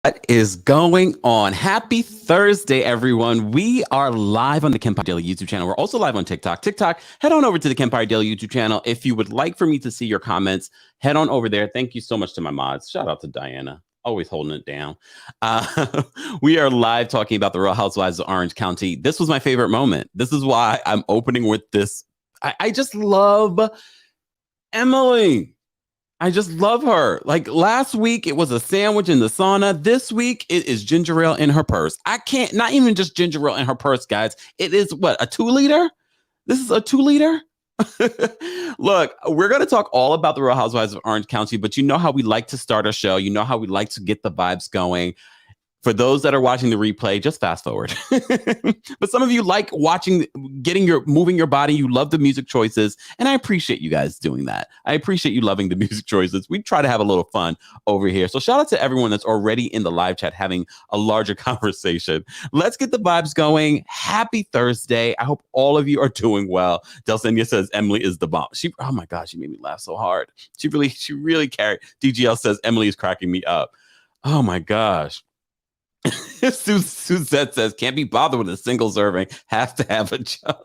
What is going on? Happy Thursday, everyone. We are live on the Kempire Daily YouTube channel. We're also live on TikTok. Head on over to the Kempire Daily YouTube channel. If you would like for me to see your comments, head on over there. Thank you so much to my mods. Shout out to Diana. Always holding it down. We are live talking about the Real Housewives of Orange County. This was my favorite moment. This is why I'm opening with this. I just love Emily. I just love her. Like last week, it was a sandwich in the sauna. This week, it is ginger ale in her purse. I can't, not even just ginger ale in her purse, guys. It is what, a 2-liter? This is a 2-liter? Look, we're going to talk all about the Real Housewives of Orange County, but you know how we like to start our show. You know how we like to get the vibes going. For those that are watching the replay, just fast forward. But some of you like watching, moving your body. You love the music choices. And I appreciate you guys doing that. I appreciate you loving the music choices. We try to have a little fun over here. So shout out to everyone that's already in the live chat having a larger conversation. Let's get the vibes going. Happy Thursday. I hope all of you are doing well. Delsenia says Emily is the bomb. Oh my gosh, she made me laugh so hard. She really carried. DGL says Emily is cracking me up. Oh my gosh. Suzette says, can't be bothered with a single serving. Have to have a jug.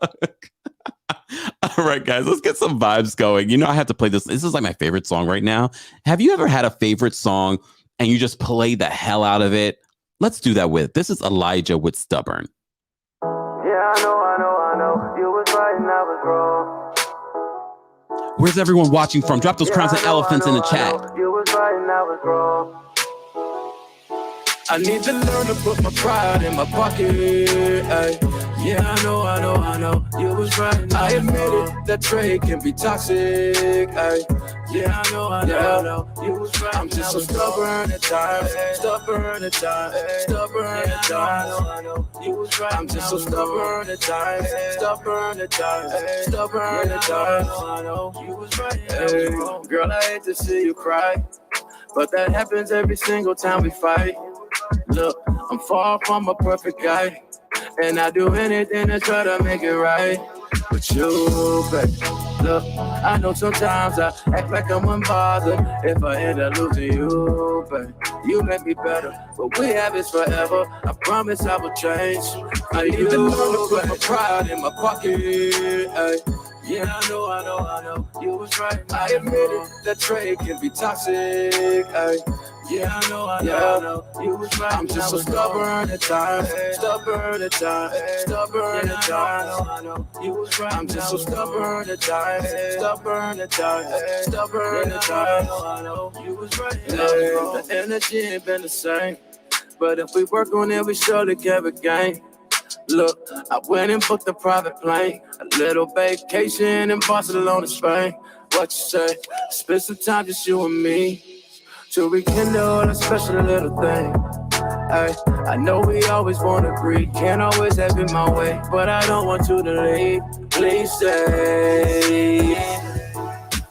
All right, guys, let's get some vibes going. You know, I have to play this. This is like my favorite song right now. Have you ever had a favorite song and you just play the hell out of it? Let's do that with. This is Elijah with Stubborn. Yeah, I know. You was right and I was wrong. Where's everyone watching from? Drop those crowns and elephants in the chat. You was right and I was wrong. I need to learn to put my pride in my pocket. Ay. Yeah, I know. You was right. I admit it, that trade can be toxic. Ay. Yeah, I know. You was right. I'm just so stubborn at times. Stubborn at times. I know. You was right. I'm just so stubborn at times. Stubborn at times. I know. You was right. Hey, girl, I hate to see you cry, but that happens every single time we fight. Look, I'm far from a perfect guy, and I do anything to try to make it right. But you, baby, look, I know sometimes I act like I'm unbothered. If I end up losing you, baby, you make me better. But we have this forever. I promise I will change. I need to learn to put my pride in my pocket. Ay. Yeah, I know. You was right. I admit it, that trade can be toxic. Ay. Yeah, I know. You was right. I'm just so stubborn at times. I know. You was right. I'm just so stubborn at times. I know. You was right. The energy ain't been the same, but if we work on it, we surely can regain. Look, I went and booked a private plane, a little vacation in Barcelona, Spain. What you say? Spend some time just you and me to rekindle a special little thing. Ay, I know we always want to agree, can't always have it my way, but I don't want you to leave. Please stay.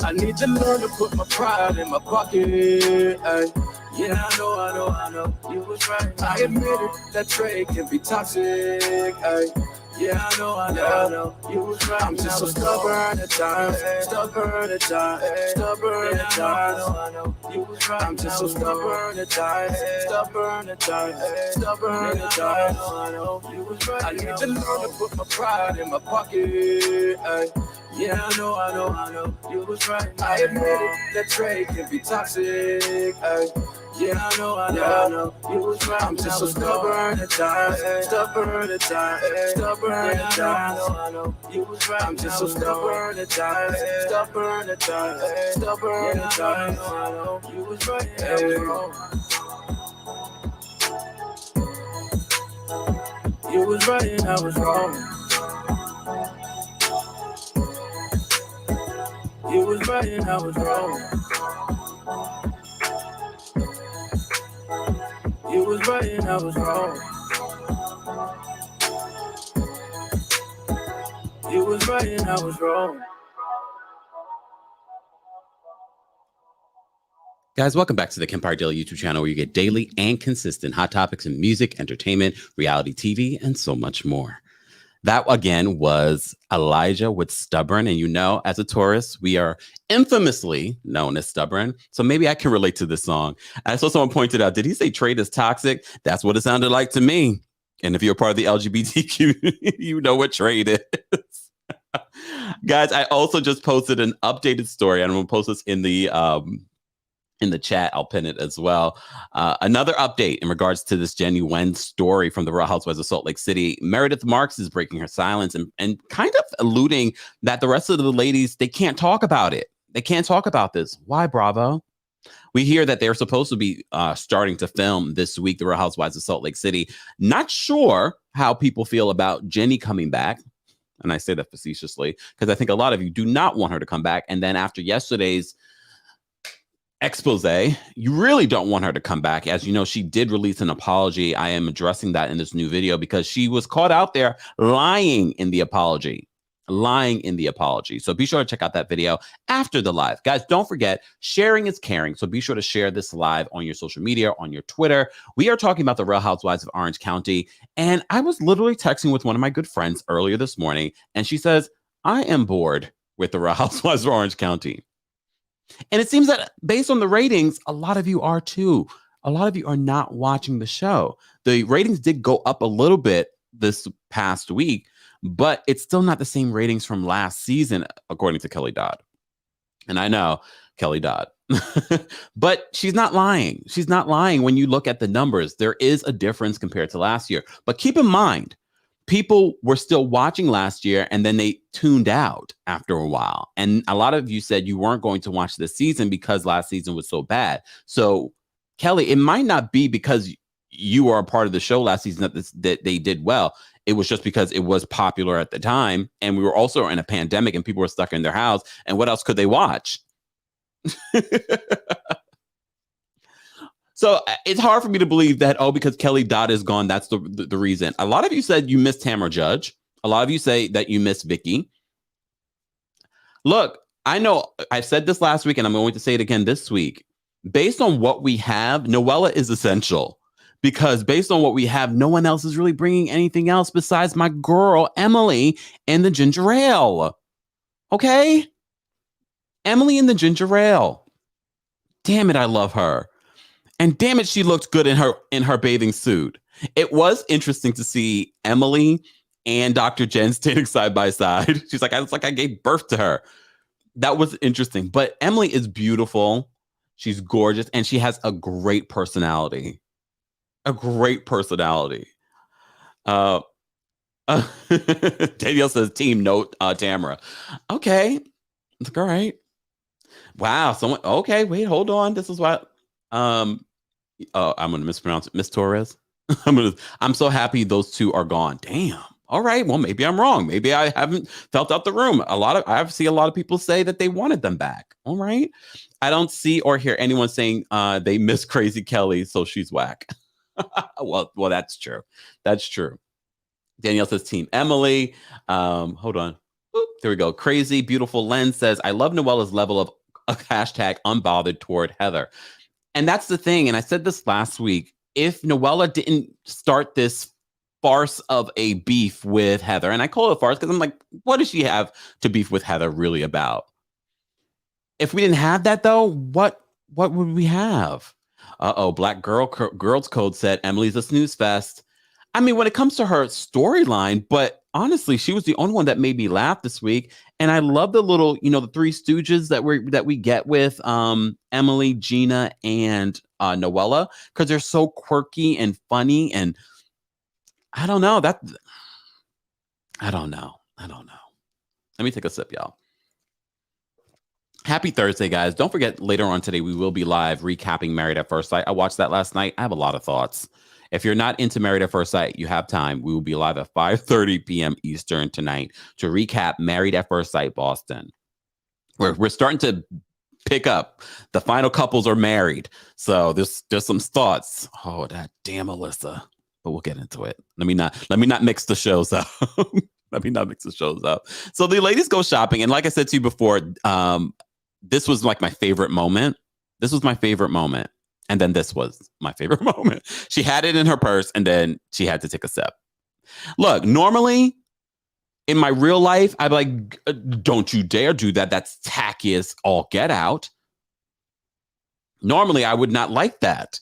I need to learn to put my pride in my pocket. Ay. Yeah, I know. You was right. I admit it, that trade can be toxic. Ay. Yeah, I know. You was right. I'm just so stubborn at times. I know. You was right. I'm just so stubborn at times. I know. You was right. I need to learn to put my pride in my pocket. Ay. Yeah, I know. You was right. I admit it, that trade can be toxic. Ay. Yeah, I know. You was right. I'm just so stubborn at times. I know. You was right. I'm just so stubborn at times. I know. You was right. Hey. You was right and I was wrong. You was right and I was wrong. You was right and I was wrong. You was right and I was wrong. Guys, welcome back to the Kempire Daily YouTube channel, where you get daily and consistent hot topics in music, entertainment, reality TV, and so much more. That again was Elijah with Stubborn. And you know, as a Taurus, we are infamously known as stubborn. So maybe I can relate to this song. I saw someone pointed out, did he say trade is toxic? That's what it sounded like to me. And if you're part of the LGBTQ, you know what trade is. Guys, I also just posted an updated story. I'm going to post this in the chat. I'll pin it as well. Another update in regards to this Jenny Wen story from the Real Housewives of Salt Lake City. Meredith Marks is breaking her silence and kind of alluding that the rest of the ladies, they can't talk about it. They can't talk about this. Why, Bravo? We hear that they're supposed to be starting to film this week, the Real Housewives of Salt Lake City. Not sure how people feel about Jenny coming back. And I say that facetiously because I think a lot of you do not want her to come back. And then after yesterday's expose, you really don't want her to come back. As you know, she did release an apology. I am addressing that in this new video because she was caught out there lying in the apology. So be sure to check out that video after the live. Guys, don't forget, sharing is caring. So be sure to share this live on your social media, on your Twitter. We are talking about the Real Housewives of Orange County. And I was literally texting with one of my good friends earlier this morning, and she says, I am bored with the Real Housewives of Orange County. And it seems that based on the ratings, a lot of you are too. A lot of you are not watching the show. The ratings did go up a little bit this past week, but it's still not the same ratings from last season, according to Kelly Dodd. And I know Kelly Dodd, but she's not lying. She's not lying when you look at the numbers. There is a difference compared to last year. But keep in mind, people were still watching last year and then they tuned out after a while. And a lot of you said you weren't going to watch this season because last season was so bad. So, Kelly, it might not be because you are a part of the show last season that they did well. It was just because it was popular at the time. And we were also in a pandemic and people were stuck in their house. And what else could they watch? So it's hard for me to believe that, because Kelly Dodd is gone, that's the reason. A lot of you said you missed Tamara Judge. A lot of you say that you missed Vicky. Look, I know I said this last week and I'm going to say it again this week. Based on what we have, Noella is essential. Because based on what we have, no one else is really bringing anything else besides my girl, Emily, and the ginger ale. Okay? Emily and the ginger ale. Damn it, I love her. And damn it, she looked good in her bathing suit. It was interesting to see Emily and Dr. Jen standing side by side. She's like, it's like I gave birth to her. That was interesting. But Emily is beautiful. She's gorgeous. And she has a great personality. Danielle says, team note, Tamara. Okay. It's like, all right. Wow. Okay, wait, hold on. This is what, I'm going to mispronounce it. Miss Torres. I'm so happy those two are gone. Damn. All right. Well, maybe I'm wrong. Maybe I haven't felt out the room. I see a lot of people say that they wanted them back. All right. I don't see or hear anyone saying they miss Crazy Kelly, so she's whack. Well, that's true. That's true. Danielle says team Emily. Hold on. Oop, there we go. Crazy Beautiful Len says, I love Noella's level of hashtag unbothered toward Heather. And that's the thing. And I said this last week. If Noella didn't start this farce of a beef with Heather, and I call it a farce because I'm like, what does she have to beef with Heather really about? If we didn't have that, though, what would we have? Black Girls Code said Emily's a snooze fest. I mean, when it comes to her storyline, but honestly, she was the only one that made me laugh this week. And I love the little, the Three Stooges that we get with Emily, Gina, and Noella, because they're so quirky and funny. And I don't know. I don't know. Let me take a sip, y'all. Happy Thursday, guys. Don't forget, later on today, we will be live recapping Married at First Sight. I watched that last night. I have a lot of thoughts. If you're not into Married at First Sight, you have time. We will be live at 5:30 p.m. Eastern tonight to recap Married at First Sight Boston. We're starting to pick up. The final couples are married. So there's some thoughts. Oh, that damn Alyssa. But we'll get into it. Let me not mix the shows up. So the ladies go shopping. And like I said to you before, this was like my favorite moment. And then this was my favorite moment. She had it in her purse and then she had to take a sip. Look, normally In my real life, I'd be like, don't you dare do that. That's tacky as all get out. Normally, I would not like that.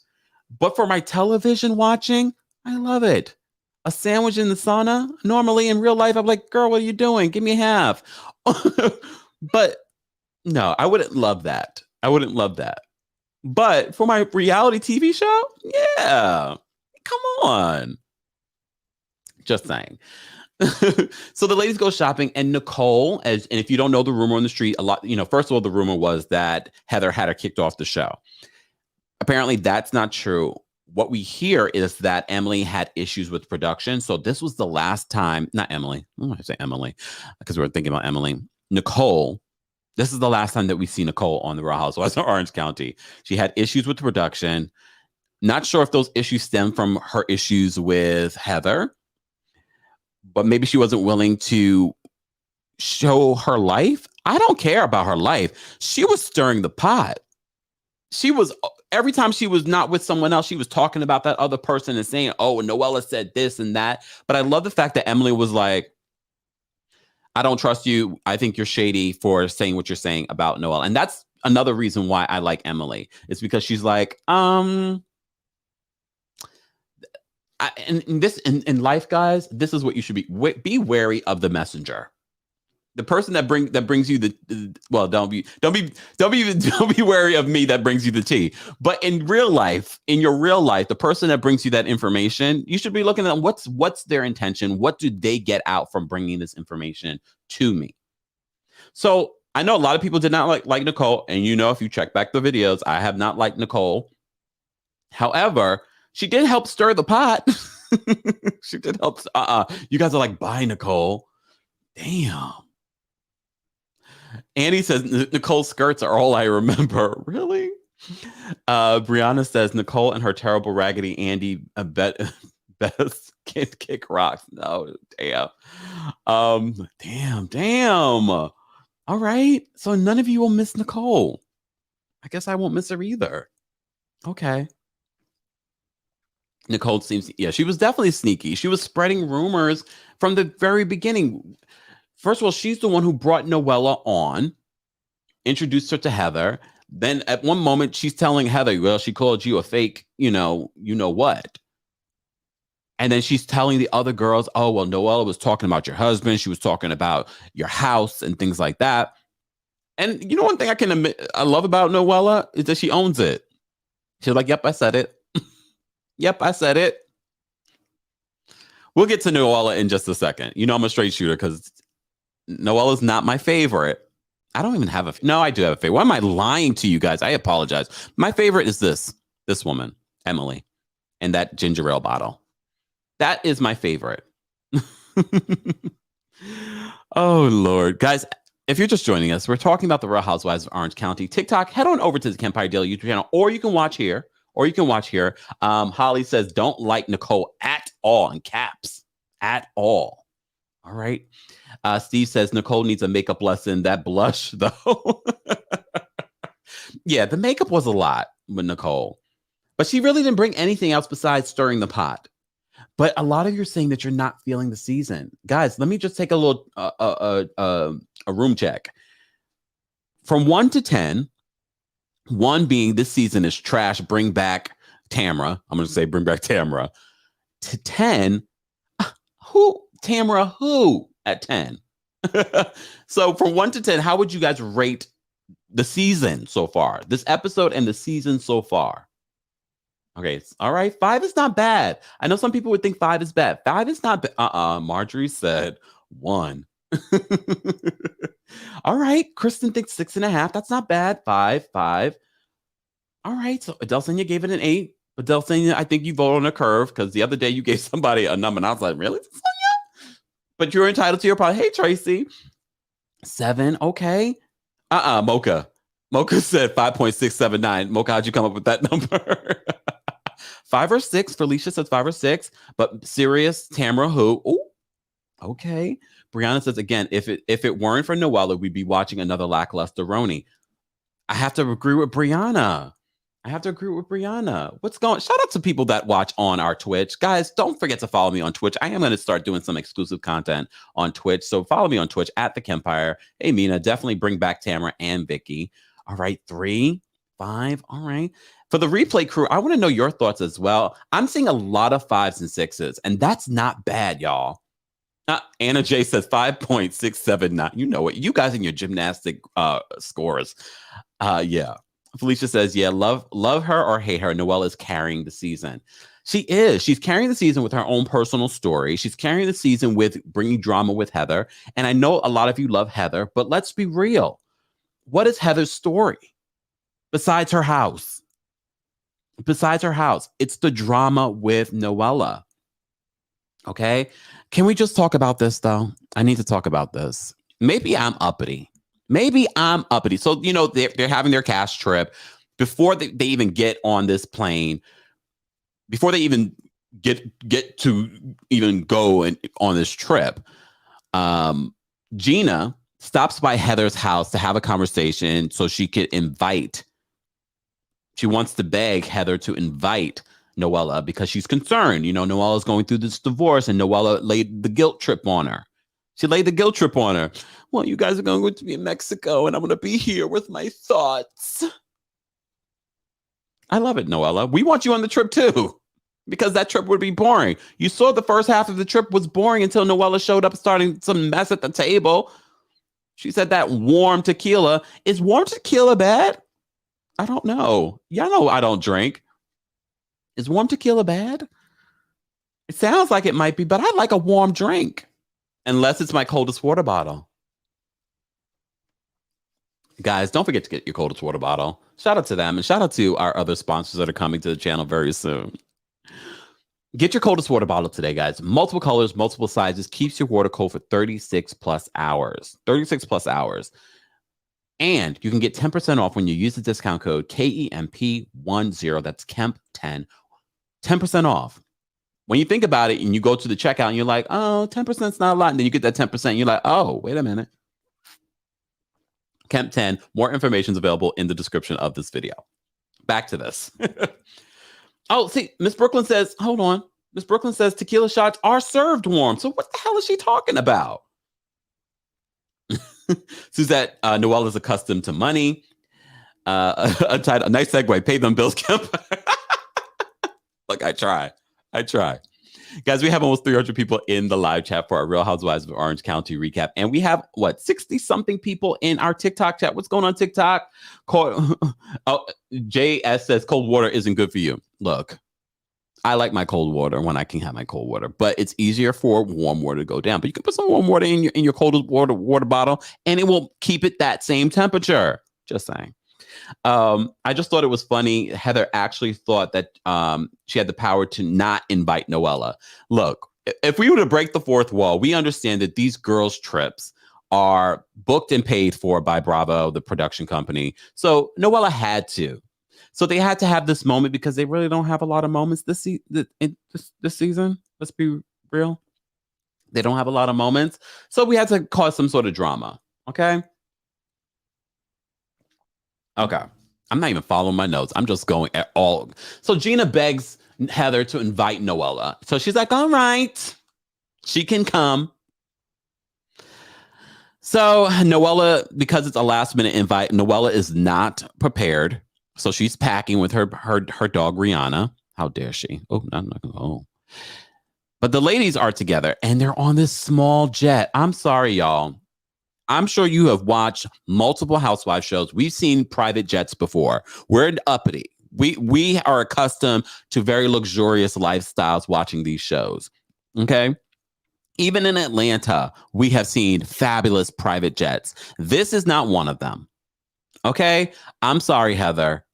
But for my television watching, I love it. A sandwich in the sauna. Normally in real life, I'm like, girl, what are you doing? Give me half. But no, I wouldn't love that. I wouldn't love that. But for my reality TV show, yeah. Come on. Just saying. So the ladies go shopping, and Nicole, and if you don't know the rumor on the street, a lot, first of all, the rumor was that Heather had her kicked off the show. Apparently, that's not true. What we hear is that Emily had issues with production. So this was the last time, not Emily. I say Emily because we're thinking about Emily. Nicole. This is the last time that we see Nicole on the Real Housewives of Orange County. She had issues with the production. Not sure if those issues stem from her issues with Heather, but maybe she wasn't willing to show her life. I don't care about her life. She was stirring the pot. She was, every time she was not with someone else, she was talking about that other person and saying, oh, Noella said this and that. But I love the fact that Emily was like, I don't trust you. I think you're shady for saying what you're saying about Noella. And that's another reason why I like Emily. It's because she's like, in life, guys, this is what you should be wary of the messenger. The person that brings you don't be wary of me that brings you the tea. But in your real life, the person that brings you that information, you should be looking at what's their intention. What do they get out from bringing this information to me? So I know a lot of people did not like Nicole, and if you check back the videos, I have not liked Nicole. However, she did help stir the pot. She did help. You guys are like, bye, Nicole. Damn. Annie says Nicole's skirts are all I remember. Really? Brianna says Nicole and her terrible raggedy Andy best can't kick rocks. No, damn. Damn. All right. So none of you will miss Nicole. I guess I won't miss her either. Okay. Nicole she was definitely sneaky. She was spreading rumors from the very beginning. First of all, she's the one who brought Noella on, introduced her to Heather. Then at one moment, she's telling Heather, well, she called you a fake, you know what. And then she's telling the other girls, oh, well, Noella was talking about your husband. She was talking about your house and things like that. And one thing I love about Noella is that she owns it. She's like, yep, I said it. Yep, I said it. We'll get to Noella in just a second. I'm a straight shooter because Noella's not my favorite. I don't even have no, I do have a favorite. Why am I lying to you guys? I apologize. My favorite is this woman, Emily, and that ginger ale bottle. That is my favorite. Oh, Lord. Guys, if you're just joining us, we're talking about the Real Housewives of Orange County. TikTok, head on over to the Kempire Daily YouTube channel, or you can watch here. Holly says, don't like Nicole at all, in caps. At all. All right. Steve says Nicole needs a makeup lesson. That blush, though. Yeah, the makeup was a lot with Nicole, but she really didn't bring anything else besides stirring the pot. But a lot of you are saying that you're not feeling the season. Guys, let me just take a little a room check. From 1 to 10, 1 being this season is trash, bring back Tamra. I'm going to say bring back Tamra. To 10, Tamra who at 10? So from 1 to 10, how would you guys rate the season so far? This episode and the season so far? Okay, all right. 5 is not bad. I know some people would think 5 is bad. 5 is not bad. Marjorie said 1. All right. Kristen thinks 6.5. That's not bad. 5. All right. So Delsenia gave it an 8. But Delsenia, I think you voted on a curve because the other day you gave somebody a number and I was like, really? But you're entitled to your part. Hey, Tracy. 7. Okay. Mocha. Mocha said 5.679. Mocha, how'd you come up with that number? 5 or 6. Felicia says 5 or 6. But serious, Tamra who? Ooh, okay. Brianna says, again, if it weren't for Noella, we'd be watching another lackluster Roni. I have to agree with Brianna. I have to agree with Brianna. What's going? Shout out to people that watch on our Twitch. Guys, don't forget to follow me on Twitch. I am going to start doing some exclusive content on Twitch. So follow me on Twitch at TheKempire. Hey, Mina, definitely bring back Tamara and Vicky. All right, 3, 5. All right. For the replay crew, I want to know your thoughts as well. I'm seeing a lot of 5s and 6s, and that's not bad, y'all. Anna J says 5.679. You know it. You guys in your gymnastic scores. Yeah. Felicia says, yeah, love her or hate her. Noella is carrying the season. She is. She's carrying the season with her own personal story. She's carrying the season with bringing drama with Heather. And I know a lot of you love Heather, but let's be real. What is Heather's story besides her house? Besides her house, it's the drama with Noella. Okay. Can we just talk about this, though? I need to talk about this. Maybe I'm uppity. So, you know, they're having their cast trip. Before they even get on this plane, before they even get to even go on this trip, Gina stops by Heather's house to have a conversation so she could invite. She wants to beg Heather to invite Noella because she's concerned. You know, Noella's going through this divorce and Noella laid the guilt trip on her. She laid the guilt trip on her. Well, you guys are going to be in Mexico and I'm going to be here with my thoughts. I love it, Noella. We want you on the trip too, because that trip would be boring. You saw the first half of the trip was boring until Noella showed up starting some mess at the table. She said that warm tequila. Is warm tequila bad? I don't know. Y'all know I don't drink. Is warm tequila bad? It sounds like it might be, but I like a warm drink. Unless it's my coldest water bottle. Guys, don't forget to get your coldest water bottle. Shout out to them and shout out to our other sponsors that are coming to the channel very soon. Get your coldest water bottle today, guys. Multiple colors, multiple sizes, keeps your water cold for 36 plus hours. 36 plus hours. And you can get 10% off when you use the discount code KEMP10. That's KEMP10. 10% off. When you think about it and you go to the checkout and you're like, oh, 10% is not a lot. And then you get that 10%. And you're like, oh, wait a minute. Kemp 10. More information is available in the description of this video. Back to this. Oh, see, Miss Brooklyn says, hold on. Miss Brooklyn says tequila shots are served warm. So what the hell is she talking about? Suzette, Noelle is accustomed to money. A nice segue. Pay them bills, Kemp. Look, I try. Guys, we have almost 300 people in the live chat for our Real Housewives of Orange County recap. And we have, 60-something people in our TikTok chat. What's going on TikTok? JS says cold water isn't good for you. Look, I like my cold water when I can have my cold water, but it's easier for warm water to go down. But you can put some warm water in your cold water bottle, and it will keep it that same temperature. Just saying. I just thought it was funny. Heather actually thought that she had the power to not invite Noella. Look, if we were to break the fourth wall, we understand that these girls' trips are booked and paid for by Bravo, the production company. So Noella had to. So they had to have this moment because they really don't have a lot of moments this season. Let's be real. They don't have a lot of moments. So we had to cause some sort of drama. Okay. I'm not even following my notes. I'm just going at all. So Gina begs Heather to invite Noella. So she's like, all right, she can come. So Noella, because it's a last minute invite, Noella is not prepared. So she's packing with her dog, Rihanna. How dare she? Oh, no. But the ladies are together and they're on this small jet. I'm sorry, y'all. I'm sure you have watched multiple Housewives shows. We've seen private jets before. We're uppity. We are accustomed to very luxurious lifestyles watching these shows. Okay. Even in Atlanta, we have seen fabulous private jets. This is not one of them. Okay. I'm sorry, Heather.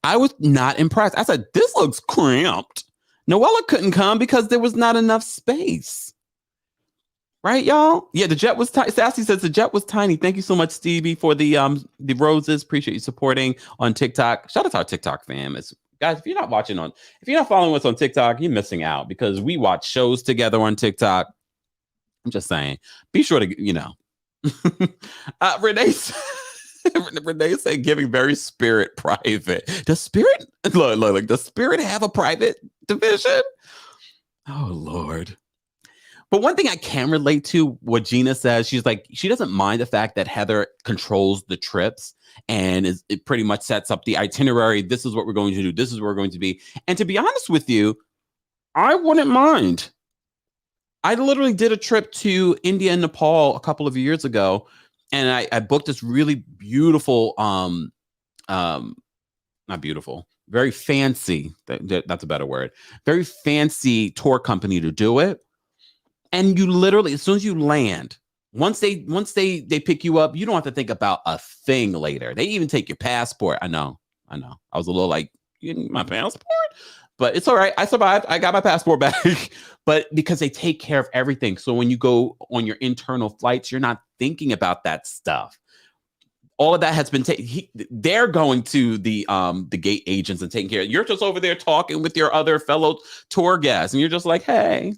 I was not impressed. I said, this looks cramped. Noella couldn't come because there was not enough space. Right, y'all? Yeah, the jet was tiny. Sassy says the jet was tiny. Thank you so much, Stevie, for the roses. Appreciate you supporting on TikTok. Shout out to our TikTok fam. Guys, if you're not following us on TikTok, you're missing out because we watch shows together on TikTok. I'm just saying, be sure to, Renee. Renee said giving very Spirit private. Does Spirit look, does Spirit have a private division? Oh Lord. But one thing I can relate to what Gina says, she's like, she doesn't mind the fact that Heather controls the trips and it pretty much sets up the itinerary. This is what we're going to do. This is where we're going to be. And to be honest with you, I wouldn't mind. I literally did a trip to India and Nepal a couple of years ago, and I booked this really beautiful, not beautiful, very fancy. That's a better word. Very fancy tour company to do it. And you literally, as soon as you land, once they pick you up, you don't have to think about a thing later. They even take your passport. I know. I was a little like, you need my passport? But it's all right. I survived. I got my passport back. But because they take care of everything. So when you go on your internal flights, you're not thinking about that stuff. All of that has been taken. They're going to the gate agents and taking care of it. You're just over there talking with your other fellow tour guests. And you're just like, hey.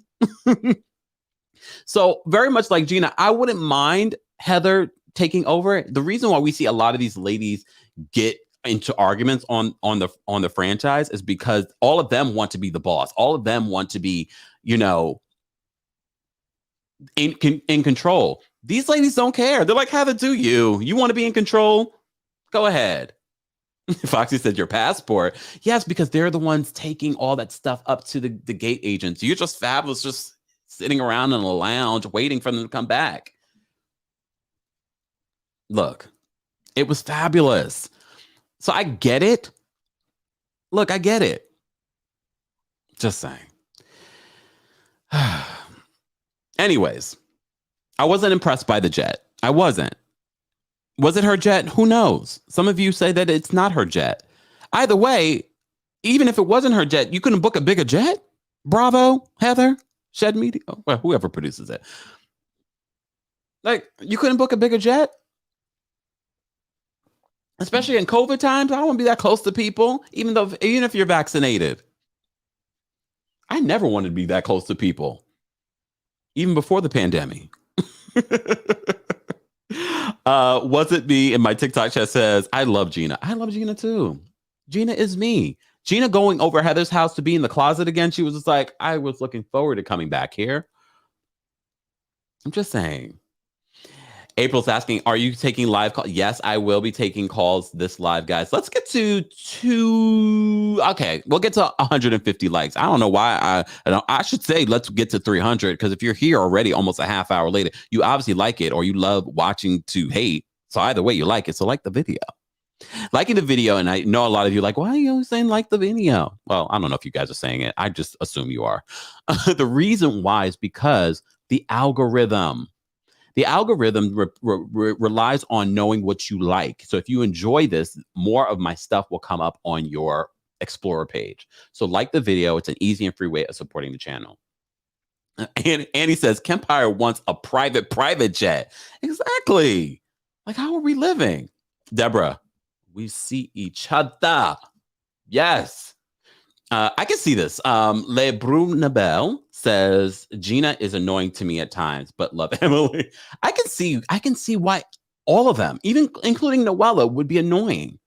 So very much like Gina, I wouldn't mind Heather taking over. The reason why we see a lot of these ladies get into arguments on the franchise is because all of them want to be the boss. All of them want to be, in control. These ladies don't care. They're like, Heather, do you want to be in control? Go ahead. Foxy said your passport. Yes, because they're the ones taking all that stuff up to the gate agents. You're just fabulous, just sitting around in a lounge waiting for them to come back. Look, it was fabulous. So I get it. Look, I get it. Just saying. Anyways, I wasn't impressed by the jet. I wasn't. Was it her jet? Who knows? Some of you say that it's not her jet. Either way, even if it wasn't her jet, you couldn't book a bigger jet? Bravo, Heather, Shed Media, well, whoever produces it. Like, you couldn't book a bigger jet? Especially in COVID times, I don't want to be that close to people, even if you're vaccinated. I never wanted to be that close to people, even before the pandemic. Was it me? And my TikTok chat says, I love Gina. I love Gina too. Gina is me. Gina going over Heather's house to be in the closet again. She was just like, I was looking forward to coming back here. I'm just saying. April's asking, are you taking live calls? Yes, I will be taking calls this live, guys. Let's get to okay, we'll get to 150 likes. I don't know why. I should say let's get to 300, because if you're here already almost a half hour later, you obviously like it or you love watching to hate. So either way, you like it. So like the video. Liking the video, and I know a lot of you are like, why are you always saying like the video? Well, I don't know if you guys are saying it. I just assume you are. The reason why is because the algorithm relies on knowing what you like. So if you enjoy this, more of my stuff will come up on your Explorer page. So like the video. It's an easy and free way of supporting the channel. And Annie says, Kempire wants a private jet. Exactly. Like, how are we living? Deborah, we see each other. Yes. I can see this. Le Brunabel says, Gina is annoying to me at times, but love Emily. I can see why all of them, even including Noella, would be annoying.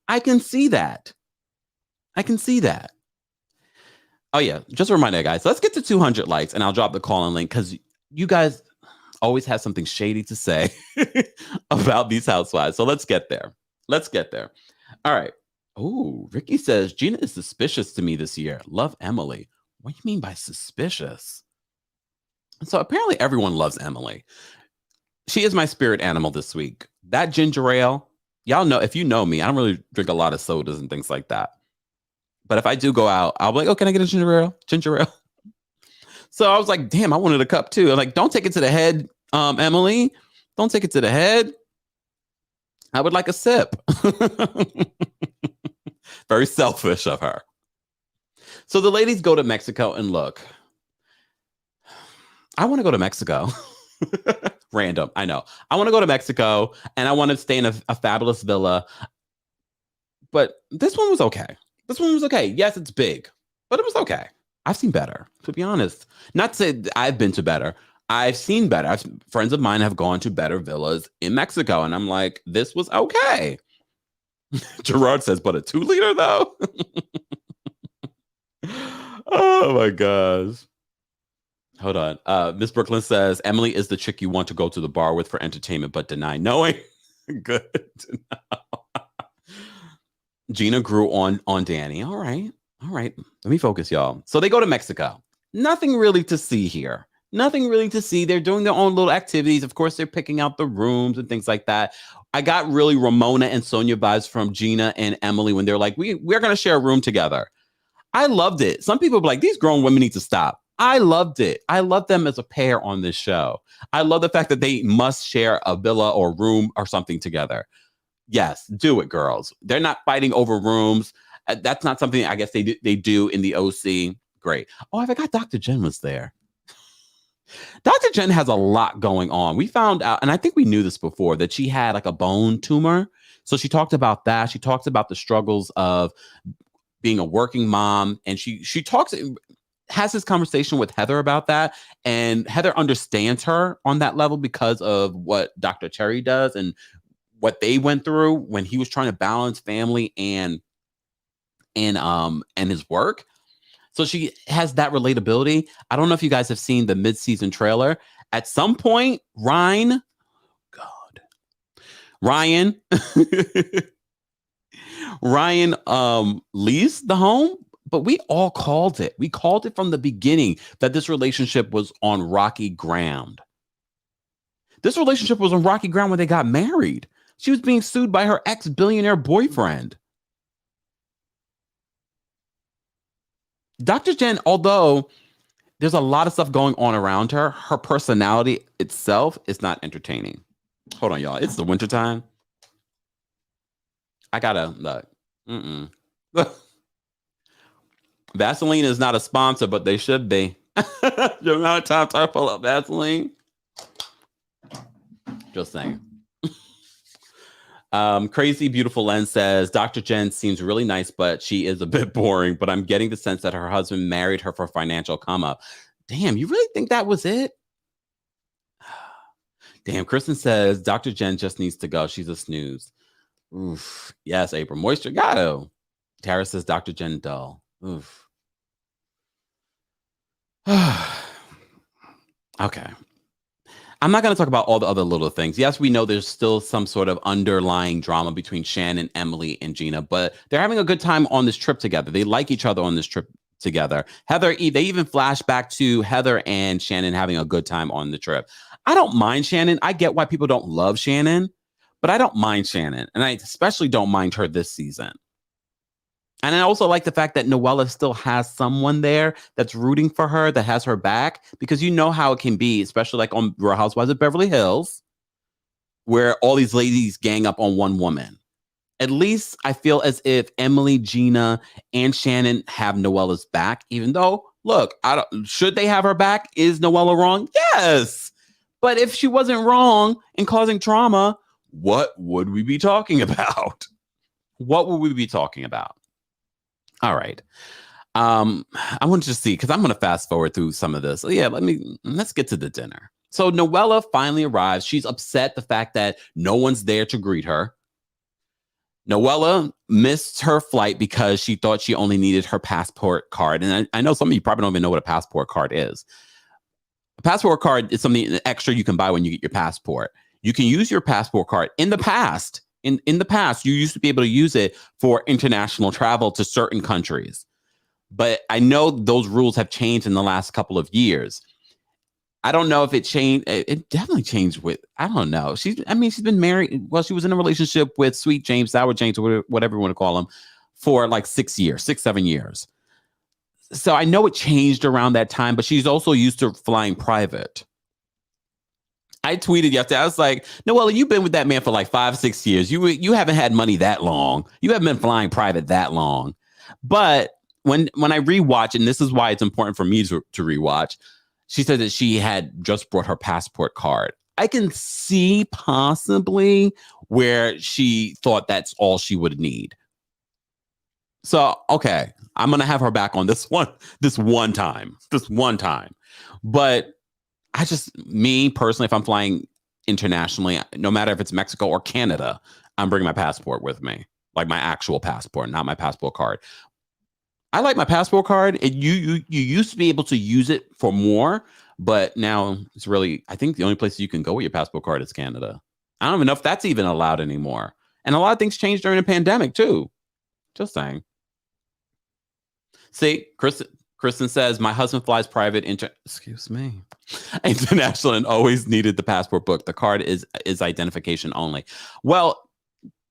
I can see that. Oh yeah, just a reminder, guys. Let's get to 200 likes, and I'll drop the call-in link, because you guys always have something shady to say about these housewives. So let's get there. All right. Oh, Ricky says, Gina is suspicious to me this year. Love Emily. What do you mean by suspicious? So apparently everyone loves Emily. She is my spirit animal this week. That ginger ale, y'all know, if you know me, I don't really drink a lot of sodas and things like that. But if I do go out, I'll be like, oh, can I get a ginger ale? So I was like, damn, I wanted a cup too. I'm like, don't take it to the head, Emily. Don't take it to the head. I would like a sip. Very selfish of her. So the ladies go to Mexico, and look, I want to go to Mexico. Random, I know. I want to go to Mexico, and I want to stay in a fabulous villa. But this one was okay. Yes, it's big, but it was okay. I've seen better, to be honest. Not to say I've been to better. I've seen better. Friends of mine have gone to better villas in Mexico, and I'm like, this was okay. Gerard says, but a 2-liter though? Oh my gosh. Hold on. Miss Brooklyn says, Emily is the chick you want to go to the bar with for entertainment, but deny knowing. Good to know. Gina grew on Danny. All right. Let me focus, y'all. So they go to Mexico. Nothing really to see here. Nothing really to see. They're doing their own little activities. Of course, they're picking out the rooms and things like that. I got really Ramona and Sonia vibes from Gina and Emily when they're like, we're going to share a room together. I loved it. Some people be like, these grown women need to stop. I loved it. I love them as a pair on this show. I love the fact that they must share a villa or room or something together. Yes, do it, girls. They're not fighting over rooms. That's not something I guess they do in the OC. Great. Oh, I forgot Dr. Jen was there. Dr. Jen has a lot going on. We found out, and I think we knew this before, that she had like a bone tumor. So she talked about that. She talks about the struggles of being a working mom. And she has this conversation with Heather about that. And Heather understands her on that level because of what Dr. Cherry does and what they went through when he was trying to balance family and his work. So she has that relatability. I don't know if you guys have seen the mid-season trailer. At some point, Ryan leaves the home, but we all called it. We called it from the beginning that this relationship was on rocky ground. This relationship was on rocky ground when they got married. She was being sued by her ex-billionaire boyfriend. Dr. Jen, although there's a lot of stuff going on around her, her personality itself is not entertaining. Hold on, y'all. It's the wintertime. I gotta look. Vaseline is not a sponsor, but they should be. The amount of time I pull up Vaseline. Just saying. Crazy Beautiful Lens says, Dr. Jen seems really nice, but she is a bit boring. But I'm getting the sense that her husband married her for financial come up. Damn, you really think that was it? Damn, Kristen says, Dr. Jen just needs to go. She's a snooze. Oof. Yes, April. Moisture, got Tara says, Dr. Jen dull. Oof. Okay. I'm not going to talk about all the other little things. Yes, we know there's still some sort of underlying drama between Shannon, Emily, and Gina, but they're having a good time on this trip together. They like each other on this trip together. They even flash back to Heather and Shannon having a good time on the trip. I don't mind Shannon. I get why people don't love Shannon, but I don't mind Shannon. And I especially don't mind her this season. And I also like the fact that Noella still has someone there that's rooting for her, that has her back, because you know how it can be, especially like on Real Housewives of Beverly Hills, where all these ladies gang up on one woman. At least I feel as if Emily, Gina, and Shannon have Noella's back, even though, look, should they have her back? Is Noella wrong? Yes. But if she wasn't wrong and causing trauma, what would we be talking about? What would we be talking about? All right. I want to see, because I'm going to fast forward through some of this. Yeah, let's get to the dinner. So Noella finally arrives. She's upset the fact that no one's there to greet her. Noella missed her flight because she thought she only needed her passport card. And I know some of you probably don't even know what a passport card is. A passport card is something extra you can buy when you get your passport. You can use your passport card. In the past, in the past, you used to be able to use it for international travel to certain countries. But I know those rules have changed in the last couple of years. I don't know if it changed. It definitely changed I don't know. She's been married. Well, she was in a relationship with Sweet James, Sour James, or whatever you want to call him, for like 6 years, 7 years. So I know it changed around that time, but she's also used to flying private. I tweeted yesterday. I was like, Noella, you've been with that man for like 5-6 years. You haven't had money that long. You haven't been flying private that long. But when I rewatch, and this is why it's important for me to rewatch, she said that she had just brought her passport card. I can see possibly where she thought that's all she would need. So, okay, I'm going to have her back on this one time. But me personally, if I'm flying internationally, no matter if it's Mexico or Canada, I'm bringing my passport with me, like my actual passport, not my passport card. I like my passport card. You used to be able to use it for more, but now it's really, I think the only place you can go with your passport card is Canada. I don't even know if that's even allowed anymore. And a lot of things changed during the pandemic too. Just saying. See, Kristen says, my husband flies private excuse me, international and always needed the passport book. The card is identification only. Well,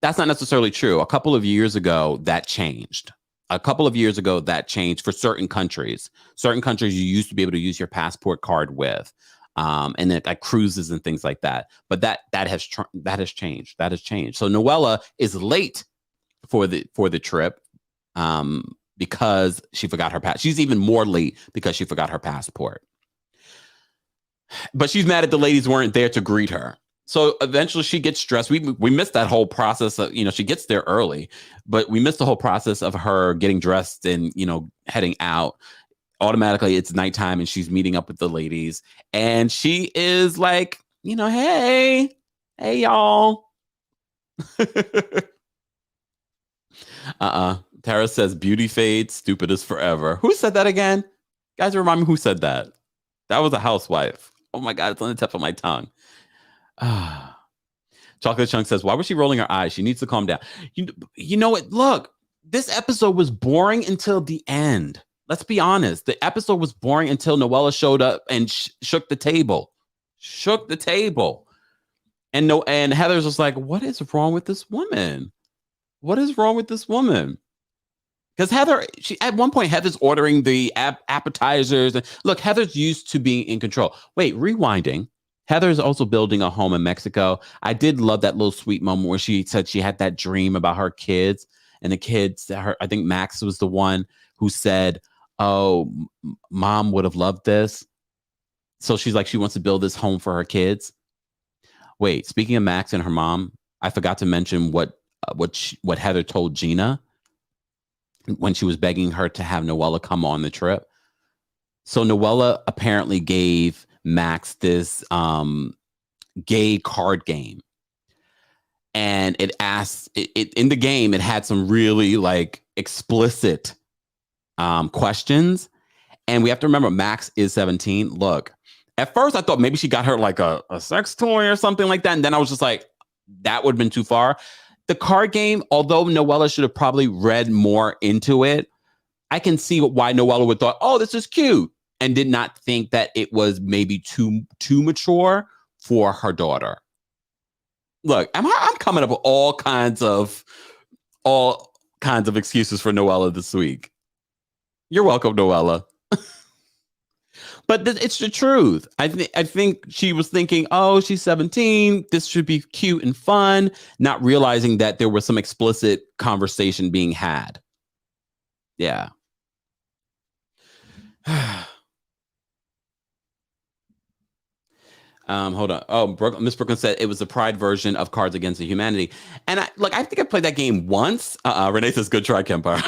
that's not necessarily true. A couple of years ago, that changed. For certain countries. Certain countries you used to be able to use your passport card with, and then like cruises and things like that. But that has changed. That has changed. So Noella is late for the trip because she forgot her passport. She's even more late because she forgot her passport. But she's mad at the ladies weren't there to greet her. So eventually she gets stressed. We missed that whole process of, she gets there early, but we missed the whole process of her getting dressed and, heading out. Automatically it's nighttime and she's meeting up with the ladies and she is like, hey y'all. Tara says beauty fades, stupid is forever. Who said that again? Guys, remind me who said that. That was a housewife. Oh my God, it's on the tip of my tongue. Chocolate Chunk says, why was she rolling her eyes? She needs to calm down. You know what? Look, this episode was boring until the end. Let's be honest. The episode was boring until Noella showed up and shook the table. And Heather's just like, what is wrong with this woman? Because Heather, at one point, Heather's ordering the appetizers. And look, Heather's used to being in control. Wait, rewinding. Heather's also building a home in Mexico. I did love that little sweet moment where she said she had that dream about her kids and the kids. I think Max was the one who said, oh, mom would have loved this. So she's like, she wants to build this home for her kids. Wait, speaking of Max and her mom, I forgot to mention what Heather told Gina when she was begging her to have Noella come on the trip. So Noella apparently gave Max this gay card game, and it asked it in the game. It had some really like explicit questions, and we have to remember Max is 17. Look, at first I thought maybe she got her like a sex toy or something like that, and then I was just like, that would have been too far. The card game, although Noella should have probably read more into it, I can see why Noella would thought, oh, this is cute, and did not think that it was maybe too mature for her daughter. Look, I'm coming up with all kinds of excuses for Noella this week. You're welcome, Noella. But it's the truth. I think she was thinking, oh, she's 17. This should be cute and fun, not realizing that there was some explicit conversation being had. Yeah. Hold on. Oh, Miss Brooklyn said it was the Pride version of Cards Against Humanity. And I think I played that game once. Renee says, good try, Kempire.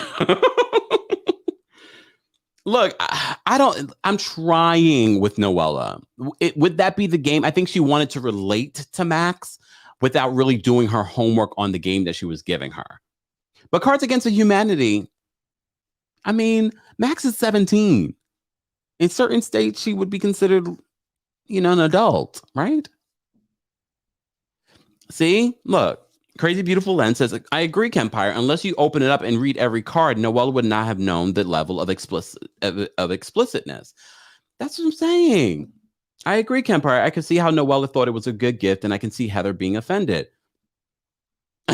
Look, I'm trying with Noella. Would that be the game? I think she wanted to relate to Max without really doing her homework on the game that she was giving her. But Cards Against Humanity, I mean, Max is 17. In certain states, she would be considered, an adult, right? See, look. Crazy Beautiful Len says, I agree, Kempire. Unless you open it up and read every card, Noella would not have known the level of explicitness. That's what I'm saying. I agree, Kempire. I can see how Noella thought it was a good gift, and I can see Heather being offended.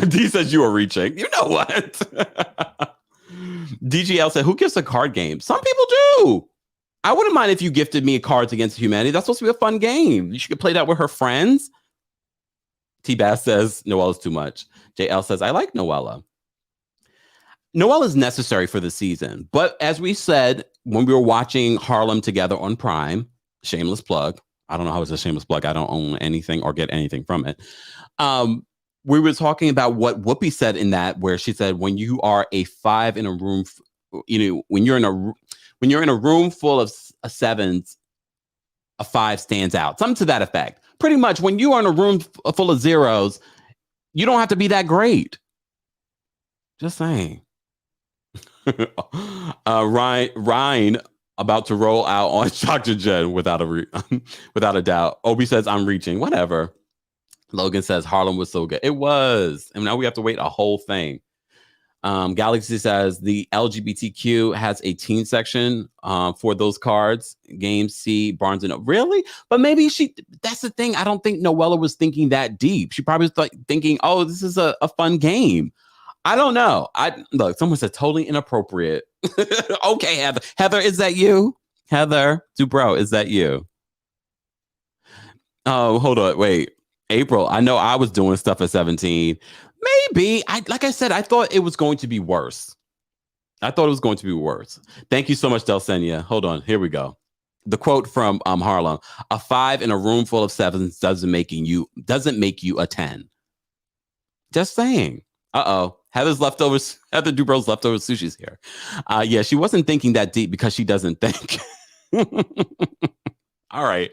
D says you are reaching. You know what? DGL said, who gives a card game? Some people do. I wouldn't mind if you gifted me Cards Against Humanity. That's supposed to be a fun game. You should play that with her friends. T-Bass says Noella's too much. JL says, I like Noella. Noella is necessary for the season. But as we said, when we were watching Harlem together on Prime, shameless plug. I don't know how it's a shameless plug. I don't own anything or get anything from it. We were talking about what Whoopi said in that, where she said, when you are a 5 in a room, when you're in a room full of sevens, a 5 stands out. Something to that effect. Pretty much when you are in a room full of zeros, you don't have to be that great. Just saying. Ryan about to roll out on Dr. Jen without a doubt. Obi says, I'm reaching. Whatever. Logan says, Harlem was so good. It was. And now we have to wait a whole thing. Galaxy says the LGBTQ has a teen section for those cards. Games C, Barnes and Noble. Really? But maybe that's the thing. I don't think Noella was thinking that deep. She probably was thinking, oh, this is a fun game. I don't know. Look, someone said totally inappropriate. Okay, Heather. Heather, is that you? Heather Dubrow, is that you? Oh, hold on. Wait. April, I know I was doing stuff at 17. Maybe. Like I said, I thought it was going to be worse. Thank you so much, Delsenia. Hold on. Here we go. The quote from Harlem: a 5 in a room full of 7s doesn't make you a 10. Just saying. Uh-oh. Heather Dubrow's leftover sushi's here. Yeah, she wasn't thinking that deep because she doesn't think. All right.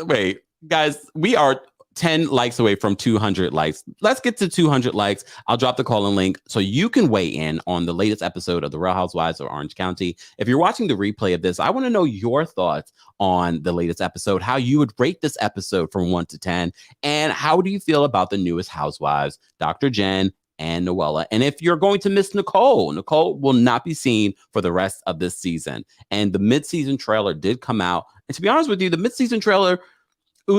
Wait, guys, we are 10 likes away from 200 likes. Let's get to 200 likes. I'll drop the call-in link so you can weigh in on the latest episode of The Real Housewives of Orange County. If you're watching the replay of this, I want to know your thoughts on the latest episode, how you would rate this episode from 1 to 10, and how do you feel about the newest housewives, Dr. Jen and Noella. And if you're going to miss Nicole will not be seen for the rest of this season. And the mid-season trailer did come out. And to be honest with you, the mid-season trailer,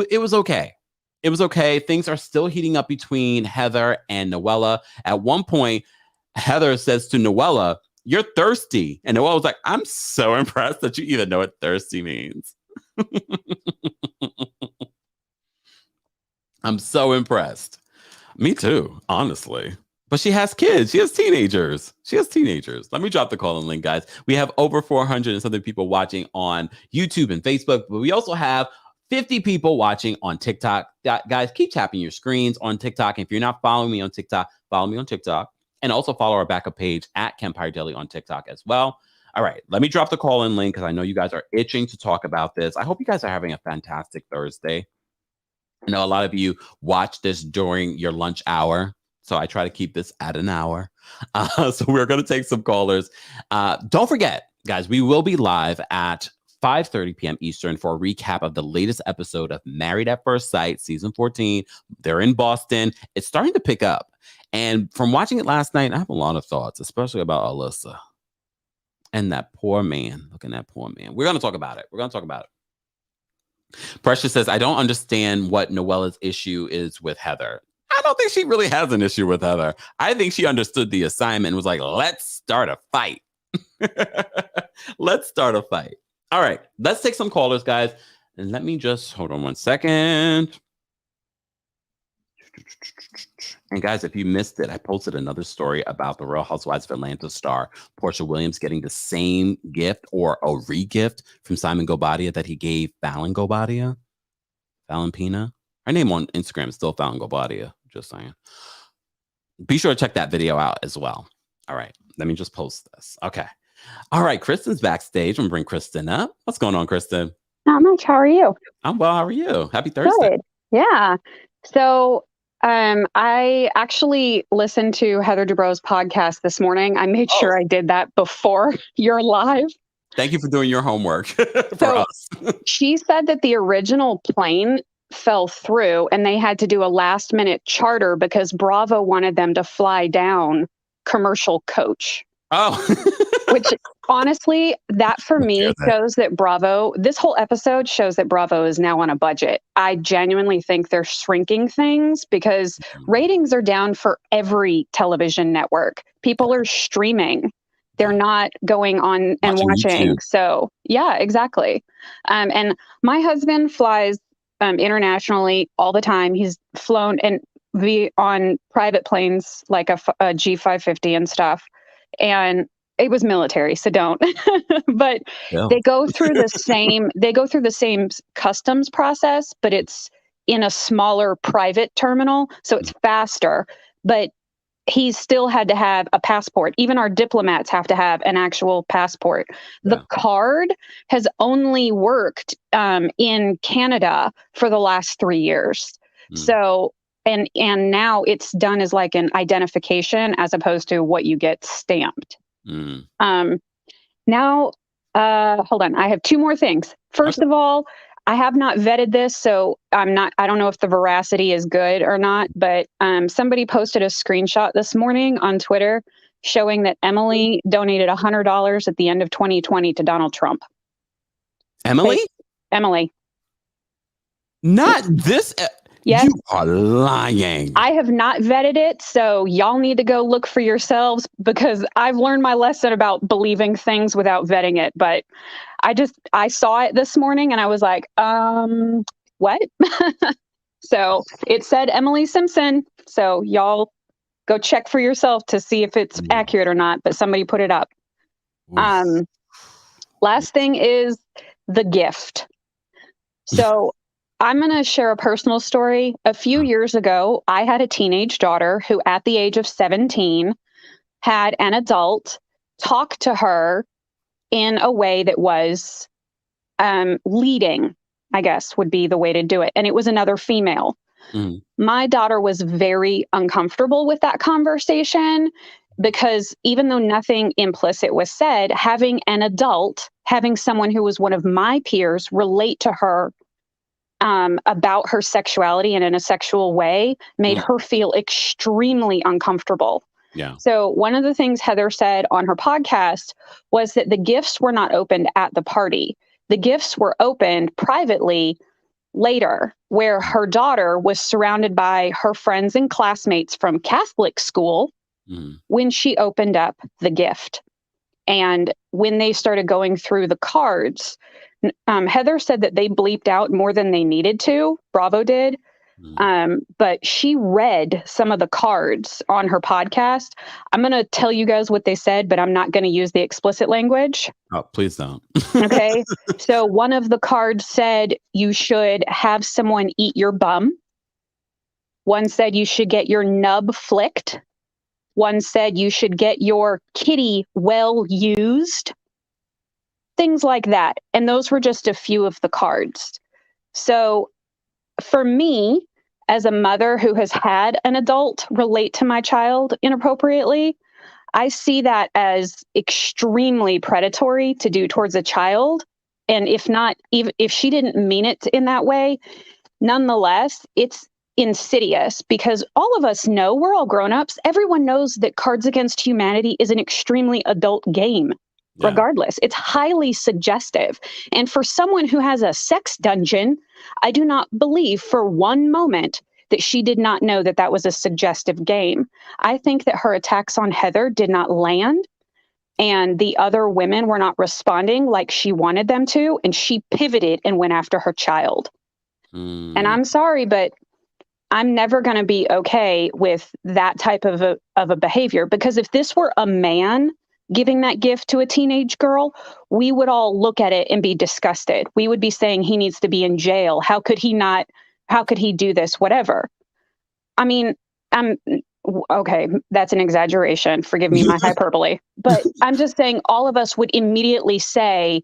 it was okay. It was okay. Things are still heating up between Heather and Noella. At one point, Heather says to Noella, "You're thirsty." And Noella was like, "I'm so impressed that you even know what thirsty means." I'm so impressed. Me too, honestly. But she has kids. She has teenagers. Let me drop the call-in link, guys. We have over 400 and something people watching on YouTube and Facebook, but we also have 50 people watching on TikTok. Guys, keep tapping your screens on TikTok. And if you're not following me on TikTok, follow me on TikTok. And also follow our backup page at Kempire Daily on TikTok as well. All right, let me drop the call-in link because I know you guys are itching to talk about this. I hope you guys are having a fantastic Thursday. I know a lot of you watch this during your lunch hour, so I try to keep this at an hour. So we're going to take some callers. Don't forget, guys, we will be live at 5:30 p.m. Eastern for a recap of the latest episode of Married at First Sight, season 14. They're in Boston. It's starting to pick up. And from watching it last night, I have a lot of thoughts, especially about Alyssa and that poor man. Look at that poor man. We're going to talk about it. Precious says, I don't understand what Noella's issue is with Heather. I don't think she really has an issue with Heather. I think she understood the assignment and was like, let's start a fight. All right, let's take some callers, guys. And let me just hold on one second. And guys, if you missed it, I posted another story about the Real Housewives of Atlanta star Portia Williams getting the same gift or a re-gift from Simon Gobadia that he gave Fallon Gobadia. Fallon Pina. Her name on Instagram is still Fallon Gobadia. Just saying. Be sure to check that video out as well. All right, let me just post this. Okay. All right, Kristen's backstage. I'm going to bring Kristen up. What's going on, Kristen? Not much. How are you? I'm well. How are you? Happy Thursday. Good. Yeah. So I actually listened to Heather Dubrow's podcast this morning. I made sure I did that before you're live. Thank you for doing your homework for us. She said that the original plane fell through and they had to do a last minute charter because Bravo wanted them to fly down commercial coach. Oh, which honestly, that for me shows that Bravo, this whole episode shows that Bravo is now on a budget. I genuinely think they're shrinking things because ratings are down for every television network. People are streaming. They're not going on and watching. So yeah, exactly. And my husband flies internationally all the time. He's flown and on private planes like a G550 and stuff. And it was military, so don't. But they go through the same customs process, but it's in a smaller private terminal, so it's faster. But he still had to have a passport. Even our diplomats have to have an actual passport. Yeah. The card has only worked in Canada for the last 3 years. So, and now it's done as like an identification as opposed to what you get stamped. Now, hold on. I have 2 more things. First of all, I have not vetted this, so I don't know if the veracity is good or not, but somebody posted a screenshot this morning on Twitter showing that Emily donated $100 at the end of 2020 to Donald Trump. Emily? Emily. Not this. Yes. You are lying. I have not vetted it, so y'all need to go look for yourselves because I've learned my lesson about believing things without vetting it. But I saw it this morning and I was like, what? So it said Emily Simpson. So y'all go check for yourself to see if it's accurate or not, but somebody put it up. Last thing is the gift. So I'm going to share a personal story. A few years ago, I had a teenage daughter who at the age of 17 had an adult talk to her in a way that was leading, I guess would be the way to do it. And it was another female. My daughter was very uncomfortable with that conversation because even though nothing implicit was said, having an adult, having someone who was one of my peers relate to her about her sexuality and in a sexual way made her feel extremely uncomfortable. Yeah. So one of the things Heather said on her podcast was that the gifts were not opened at the party. The gifts were opened privately later, where her daughter was surrounded by her friends and classmates from Catholic school when she opened up the gift. And when they started going through the cards, Heather said that they bleeped out more than they needed to. Bravo did. But she read some of the cards on her podcast. I'm going to tell you guys what they said, but I'm not going to use the explicit language. Oh, please don't. Okay. So one of the cards said you should have someone eat your bum. One said you should get your nub flicked. One said you should get your kitty well used. Things like that. And those were just a few of the cards. So for me, as a mother who has had an adult relate to my child inappropriately, I see that as extremely predatory to do towards a child. And if she didn't mean it in that way, nonetheless, it's insidious because all of us know, we're all grown-ups. Everyone knows that Cards Against Humanity is an extremely adult game. Yeah. Regardless, it's highly suggestive. And for someone who has a sex dungeon, I do not believe for one moment that she did not know that that was a suggestive game. I think that her attacks on Heather did not land and the other women were not responding like she wanted them to. And she pivoted and went after her child. And I'm sorry, but I'm never going to be okay with that type of a behavior, because if this were a man giving that gift to a teenage girl, we would all look at it and be disgusted. We would be saying he needs to be in jail. How could he do this? Whatever. I mean, okay, that's an exaggeration. Forgive me my hyperbole. But I'm just saying all of us would immediately say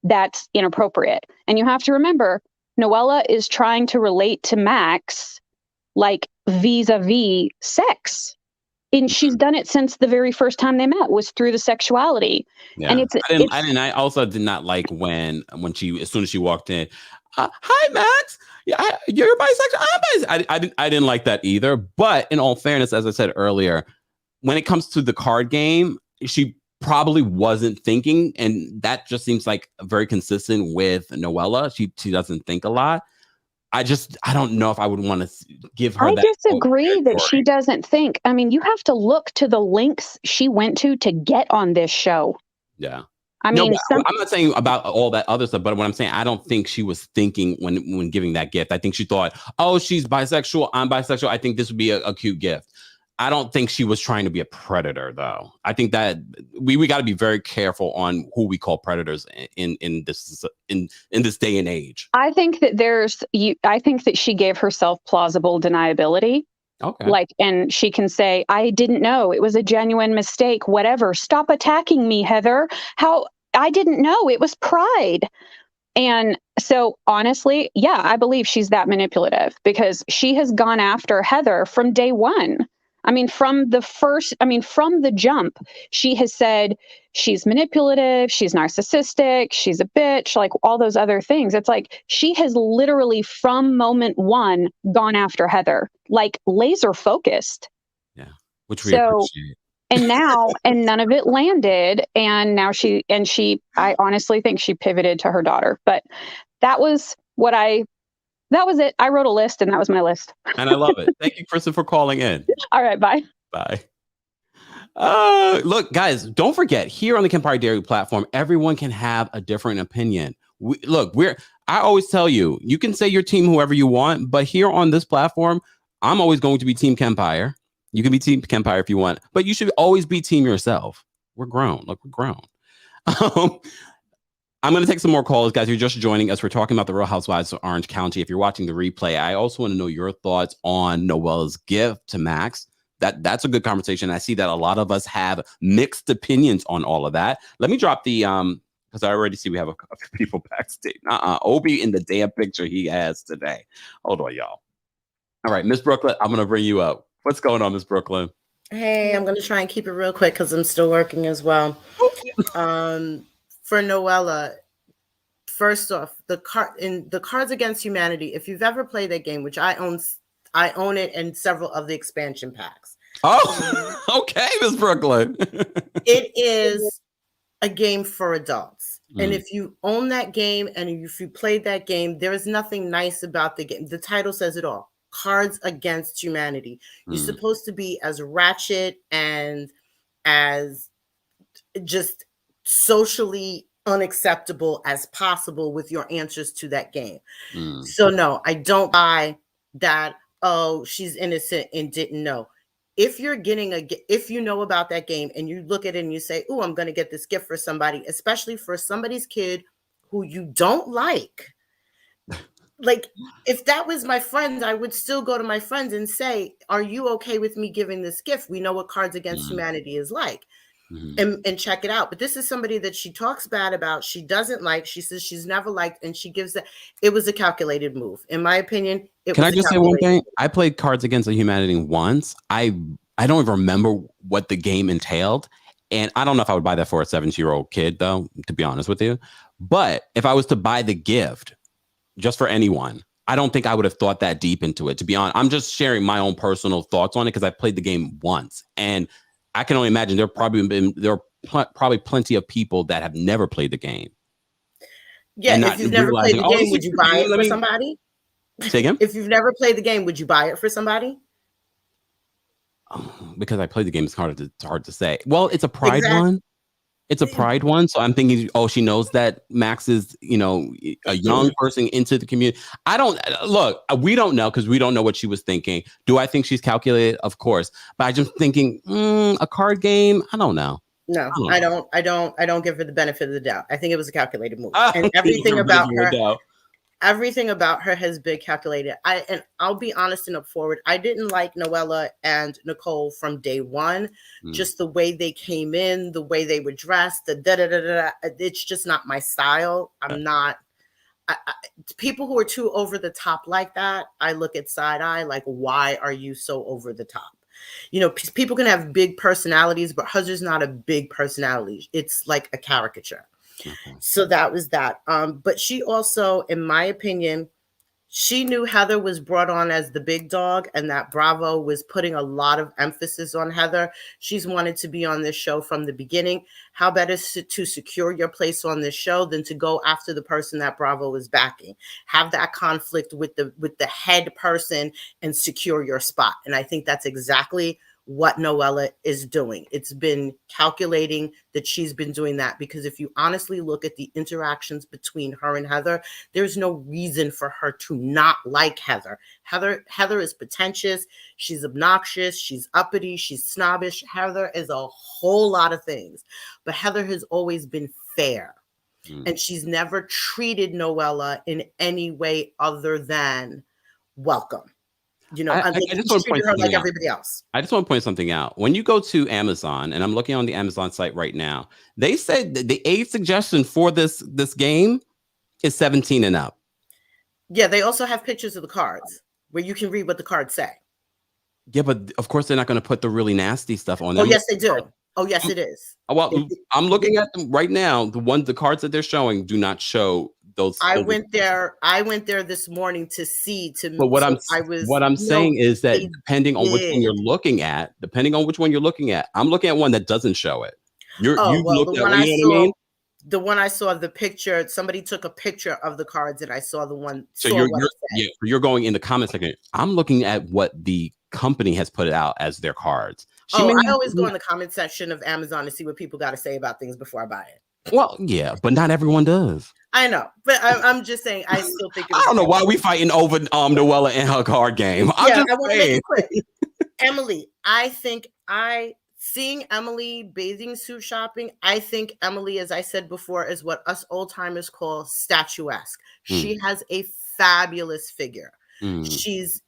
that's inappropriate. And you have to remember, Noella is trying to relate to Max like vis-a-vis sex. And she's done it since the very first time they met was through the sexuality. Yeah. And I also did not like when she, as soon as she walked in, hi Max, yeah, you're bisexual. I'm bisexual. I didn't like that either. But in all fairness, as I said earlier, when it comes to the card game, she probably wasn't thinking, and that just seems like very consistent with Noella. She doesn't think a lot. I don't know if I would want to give her that. I disagree that she doesn't think. I mean, you have to look to the links she went to get on this show. Yeah. I mean, I'm not saying about all that other stuff, but what I'm saying, I don't think she was thinking when giving that gift. I think she thought, oh, she's bisexual, I'm bisexual, I think this would be a cute gift. I don't think she was trying to be a predator, though. I think that we got to be very careful on who we call predators in this day and age. I think that I think that she gave herself plausible deniability. Okay. And she can say, I didn't know, it was a genuine mistake, whatever. Stop attacking me, Heather. How I didn't know, it was pride. And so honestly, yeah, I believe she's that manipulative because she has gone after Heather from day one. I mean, from the jump, she has said she's manipulative, she's narcissistic, she's a bitch, like all those other things. It's like she has literally from moment one gone after Heather, like laser focused. Yeah. Which we So, appreciate. and none of it landed. And now I honestly think she pivoted to her daughter. But that was it. I wrote a list and that was my list. And I love it. Thank you, Kristen, for calling in. All right. Bye. Bye. Look, guys, don't forget here on the Kempire Daily platform, everyone can have a different opinion. I always tell you, you can say your team whoever you want, but here on this platform, I'm always going to be Team Kempire. You can be Team Kempire if you want, but you should always be team yourself. We're grown. Look, we're grown. I'm going to take some more calls, guys. You're just joining us. We're talking about the Real Housewives of Orange County. If you're watching the replay, I also want to know your thoughts on Noella's gift to Max. That's a good conversation. I see that a lot of us have mixed opinions on all of that. Let me drop the because I already see we have a couple people backstage. Obi in the damn picture he has today. Hold on, y'all. All right, Miss Brooklyn, I'm going to bring you up. What's going on, Miss Brooklyn? Hey, I'm going to try and keep it real quick because I'm still working as well. For Noella, first off, the Cards Against Humanity, if you've ever played that game, which I own it and several of the expansion packs. Oh, okay, Miss Brooklyn. It is a game for adults. And if you own that game and if you played that game, there is nothing nice about the game. The title says it all. Cards Against Humanity. You're supposed to be as ratchet and as just socially unacceptable as possible with your answers to that game. So no, I don't buy that. Oh, she's innocent and didn't know. If you're if you know about that game and you look at it and you say, oh, I'm going to get this gift for somebody, especially for somebody's kid who you don't like. Like, if that was my friend, I would still go to my friends and say, are you okay with me giving this gift? We know what Cards Against Humanity is like. And check it out. But this is somebody that she talks bad about. She doesn't like. She says she's never liked, and she gives that. It was a calculated move, in my opinion. Can I just say one thing? I played Cards Against Humanity once. I don't even remember what the game entailed, and I don't know if I would buy that for a 17-year-old kid, though. To be honest with you, but if I was to buy the gift just for anyone, I don't think I would have thought that deep into it. To be honest, I'm just sharing my own personal thoughts on it because I played the game once, and I can only imagine there are probably plenty of people that have never played the game. Yeah, if you've never played the game, would you buy it for somebody? Say again? If you've never played the game, would you buy it for somebody? Because I played the game, it's hard to say. Well, it's a pride one. It's a pride one. So I'm thinking, she knows that Max is, a young person into the community. We don't know because we don't know what she was thinking. Do I think she's calculated? Of course. But I'm just thinking, a card game? I don't know. No, I don't give her the benefit of the doubt. I think it was a calculated move. And everything about her has been calculated. I'll be honest and up forward. I didn't like Noella and Nicole from day one. Just the way they came in, the way they were dressed, it's just not my style. I'm not. People who are too over the top like that, I look at side eye like, why are you so over the top? People can have big personalities, but hers is not a big personality. It's like a caricature. Okay. So that was that. But she also, in my opinion, she knew Heather was brought on as the big dog and that Bravo was putting a lot of emphasis on Heather. She's wanted to be on this show from the beginning. How better to secure your place on this show than to go after the person that Bravo is backing? Have that conflict with the head person and secure your spot. And I think that's exactly what Noella is doing. It's been calculating that she's been doing that, because if you honestly look at the interactions between her and Heather, there's no reason for her to not like Heather. Heather is pretentious. She's obnoxious. She's uppity. She's snobbish. Heather is a whole lot of things, but Heather has always been fair. And she's never treated Noella in any way other than welcome. You know, I they just want to point treated her like something out. everybody else. I just want to point something out. When you go to Amazon, and I'm looking on the Amazon site right now, they said that the age suggestion for this game is 17 and up. Yeah, they also have pictures of the cards where you can read what the cards say. Yeah, but of course they're not going to put the really nasty stuff on them. Oh, yes, they do. Oh, yes, it is. Well, I'm looking at them right now. The cards that they're showing do not show those. I went there this morning to see. But what I'm saying is that depending on which one you're looking at, I'm looking at one that doesn't show it. You looked at, you know what I mean? The one I saw, the picture, somebody took a picture of the cards, and I saw the one. So you're going in the comment section. I'm looking at what the company has put out as their cards. I always go in the comment section of Amazon to see what people got to say about things before I buy it. Well, yeah, but not everyone does. I know, but I'm just saying. I still think I don't know why we fighting over Noella and her card game. I want to make it quick. Emily, I think seeing Emily bathing suit shopping, I think Emily, as I said before, is what us old timers call statuesque. She has a fabulous figure. She's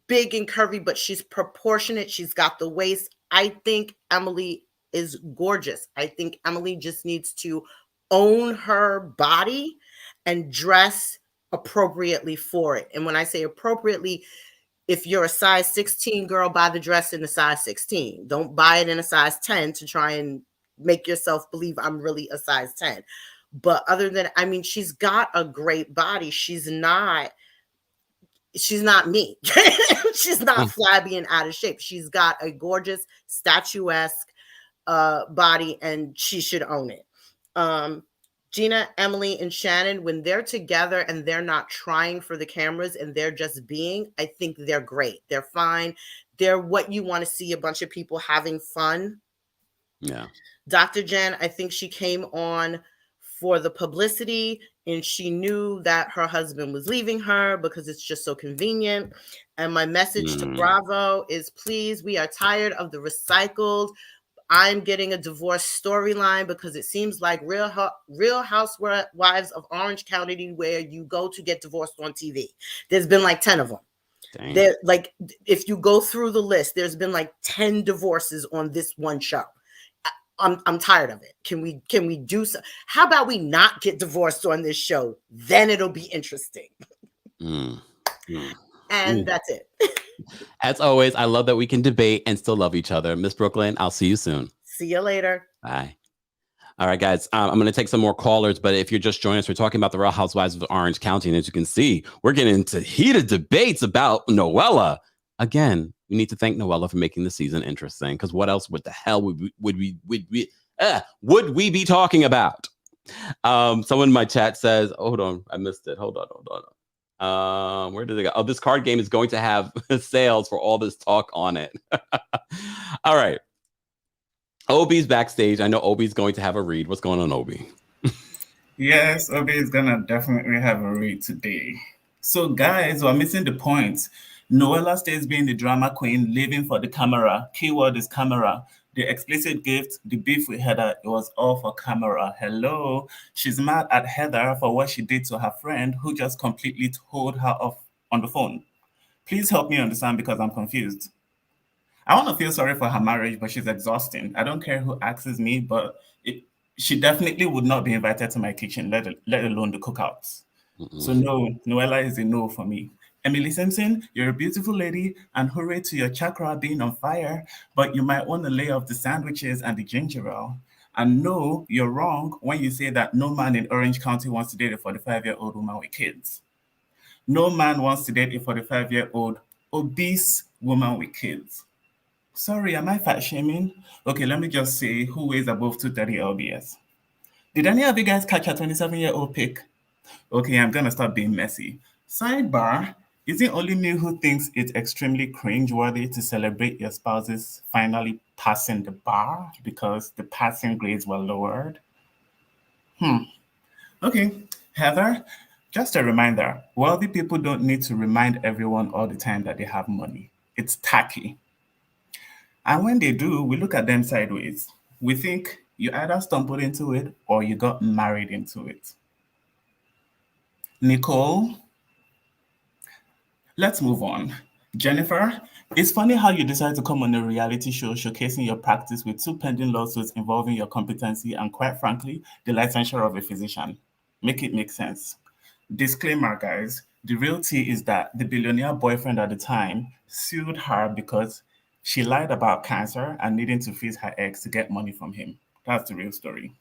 big and curvy, but she's proportionate. She's got the waist. I think Emily is gorgeous. I think Emily just needs to own her body and dress appropriately for it. And when I say appropriately, if you're a size 16 girl, buy the dress in a size 16. Don't buy it in a size 10 to try and make yourself believe I'm really a size 10. But other than, I mean, she's got a great body. She's not me. She's not flabby and out of shape. She's got a gorgeous statuesque body, and she should own it. Gina, Emily, and Shannon, when they're together and they're not trying for the cameras and they're just being, I think they're great. They're fine. They're what you want to see, a bunch of people having fun. Yeah. Dr. Jen, I think she came on for the publicity, and she knew that her husband was leaving her because it's just so convenient. And my message to Bravo is, please, we are tired of the recycled, I'm getting a divorce storyline, because it seems like Real Housewives of Orange County, where you go to get divorced on TV. There's been like 10 of them. There, like, if you go through the list, there's been like 10 divorces on this one show. I'm tired of it. Can we do so? How about we not get divorced on this show? Then it'll be interesting. And that's it. As always, I love that we can debate and still love each other. Miss Brooklyn, I'll see you soon. See you later. Bye. All right, guys, I'm going to take some more callers, but if you're just joining us, we're talking about the Real Housewives of Orange County. And as you can see, we're getting into heated debates about Noella. Again, we need to thank Noella for making the season interesting, because what else would the hell would we be talking about? Someone in my chat says, hold on, I missed it. Hold on. Where did they go? Oh, this card game is going to have sales for all this talk on it. All right. Obi's backstage. I know Obi's going to have a read. What's going on, Obi? Yes, Obi is going to definitely have a read today. So, guys, we're missing the point. Noella stays being the drama queen, living for the camera. Keyword is camera. The explicit gift, the beef with Heather, it was all for camera. Hello. She's mad at Heather for what she did to her friend, who just completely told her off on the phone. Please help me understand, because I'm confused. I want to feel sorry for her marriage, but she's exhausting. I don't care who asks me, but she definitely would not be invited to my kitchen, let alone the cookouts. So no, Noella is a no for me. Emily Simpson, you're a beautiful lady, and hooray to your chakra being on fire, but you might want to lay off the sandwiches and the ginger ale. And no, you're wrong when you say that no man in Orange County wants to date a 45-year-old woman with kids. No man wants to date a 45-year-old obese woman with kids. Sorry, am I fat shaming? Okay, let me just say, who weighs above 230 lbs? Did any of you guys catch a 27-year-old pic? Okay, I'm going to start being messy. Sidebar, is it only me who thinks it's extremely cringeworthy to celebrate your spouses finally passing the bar because the passing grades were lowered? Okay, Heather, just a reminder, wealthy people don't need to remind everyone all the time that they have money. It's tacky. And when they do, we look at them sideways. We think you either stumbled into it or you got married into it. Nicole, let's move on. Jennifer, it's funny how you decide to come on a reality show showcasing your practice with 2 pending lawsuits involving your competency and, quite frankly, the licensure of a physician. Make it make sense. Disclaimer, guys. The real tea is that the billionaire boyfriend at the time sued her because she lied about cancer and needing to freeze her eggs to get money from him. That's the real story.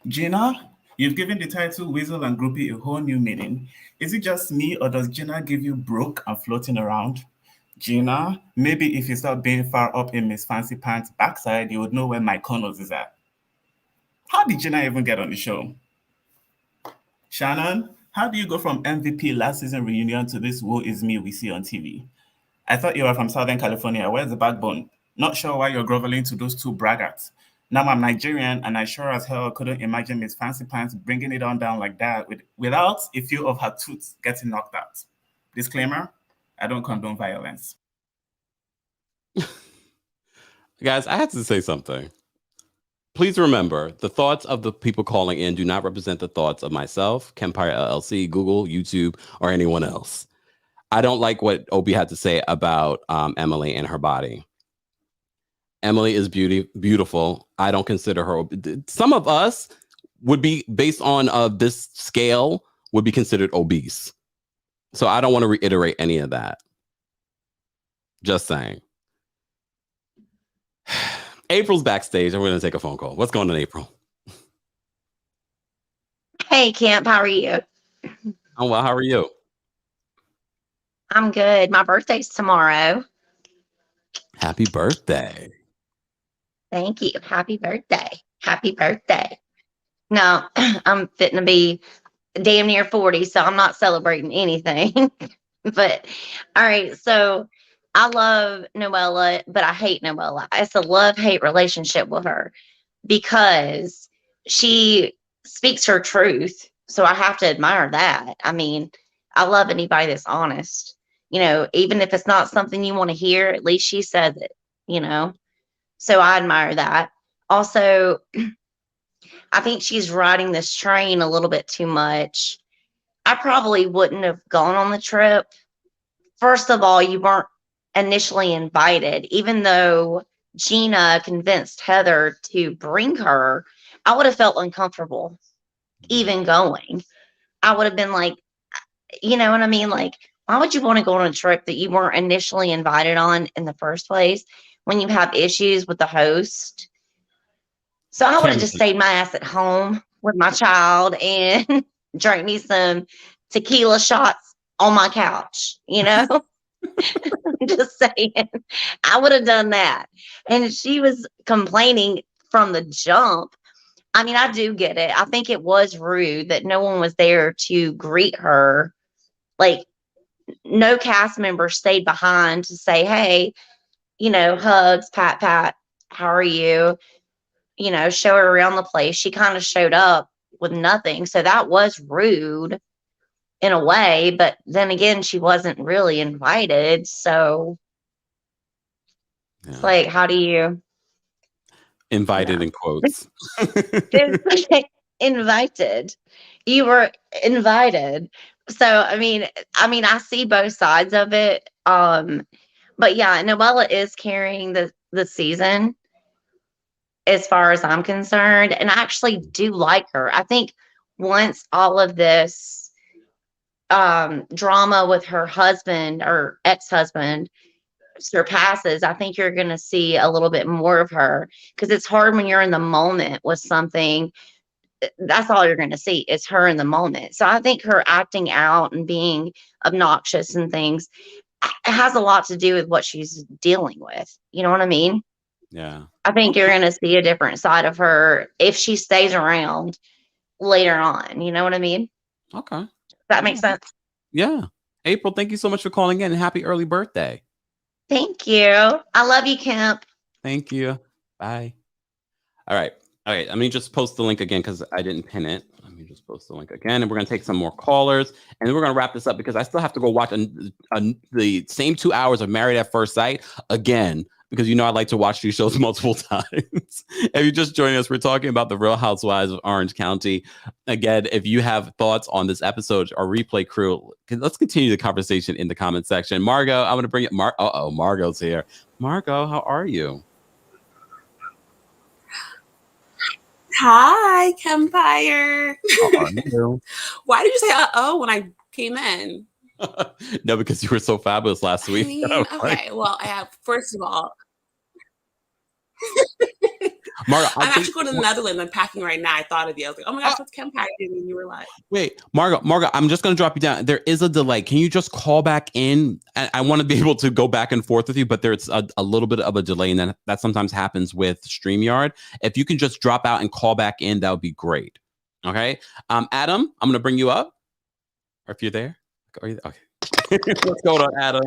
Gina, you've given the title Weasel and Groupie a whole new meaning. Is it just me or does Gina give you broke and floating around? Gina, maybe if you start being far up in Miss Fancy Pants' backside, you would know where my corners is at. How did Gina even get on the show? Shannon, how do you go from MVP last season reunion to this woe is me we see on TV? I thought you were from Southern California. Where's the backbone? Not sure why you're groveling to those two braggarts. Now I'm Nigerian, and I sure as hell couldn't imagine Miss Fancy Pants bringing it on down like that without a few of her tooth getting knocked out. Disclaimer, I don't condone violence. Guys, I have to say something. Please remember, the thoughts of the people calling in do not represent the thoughts of myself, Kempire LLC, Google, YouTube, or anyone else. I don't like what Obi had to say about Emily and her body. Emily is beautiful. I don't consider her. Some of us would be, based on this scale, would be considered obese. So I don't want to reiterate any of that. Just saying. April's backstage, and we're going to take a phone call. What's going on, April? Hey, Kemp, how are you? Oh, well, how are you? I'm good. My birthday's tomorrow. Happy birthday. Thank you. Happy birthday. Happy birthday. No, I'm fitting to be damn near 40, so I'm not celebrating anything. But, all right, so I love Noella, but I hate Noella. It's a love-hate relationship with her because she speaks her truth. So I have to admire that. I mean, I love anybody that's honest. You know, even if it's not something you want to hear, at least she says it, you know. So I admire that. Also, I think she's riding this train a little bit too much. I probably wouldn't have gone on the trip. First of all, you weren't initially invited, even though Gina convinced Heather to bring her. I would have felt uncomfortable even going. I would have been like, you know what I mean? Like, why would you want to go on a trip that you weren't initially invited on in the first place when you have issues with the host? So I would have just stayed my ass at home with my child and drank me some tequila shots on my couch, you know? I'm just saying, I would have done that. And she was complaining from the jump. I mean, I do get it. I think it was rude that no one was there to greet her. Like, no cast member stayed behind to say, hey, you know, hugs, pat, how are you? You know, show her around the place. She kind of showed up with nothing. So that was rude in a way. But then again, she wasn't really invited. So it's like, how do you? Invited in quotes. Invited. You were invited. So I mean, I see both sides of it. But yeah, Noella is carrying the season as far as I'm concerned. And I actually do like her. I think once all of this drama with her husband or ex-husband surpasses, I think you're going to see a little bit more of her, because it's hard when you're in the moment with something. That's all you're going to see is her in the moment. So I think her acting out and being obnoxious and things has a lot to do with what she's dealing with. You know what I mean? Yeah. I think you're going to see a different side of her if she stays around later on. You know what I mean? Okay. Does that make sense? Yeah. April, thank you so much for calling in, and happy early birthday. Thank you. I love you, Kemp. Thank you. Bye. All right. Let me just post the link again because I didn't pin it. Let me just post the link again, and we're going to take some more callers, and then we're going to wrap this up because I still have to go watch the same 2 hours of Married at First Sight again because I like to watch these shows multiple times. If you're just joining us, we're talking about the Real Housewives of Orange County. Again, if you have thoughts on this episode, our replay crew, let's continue the conversation in the comment section. Margot, I'm going to bring it. Margot's here. Margot, how are you? Hi, Kempire. How are you? Why did you say uh-oh when I came in? No, because you were so fabulous last week. I mean, okay, well, first of all, Margo, I'm actually going to the Netherlands. I'm packing right now. I thought of you. I was like, oh my gosh, what's Kempire doing? And you were like, wait, Margo, I'm just going to drop you down. There is a delay. Can you just call back in? I want to be able to go back and forth with you, but there's a little bit of a delay, and then that sometimes happens with StreamYard. If you can just drop out and call back in, that would be great. Okay. Adam, I'm going to bring you up. Or if you're there. Are you, okay. What's going on, Adam?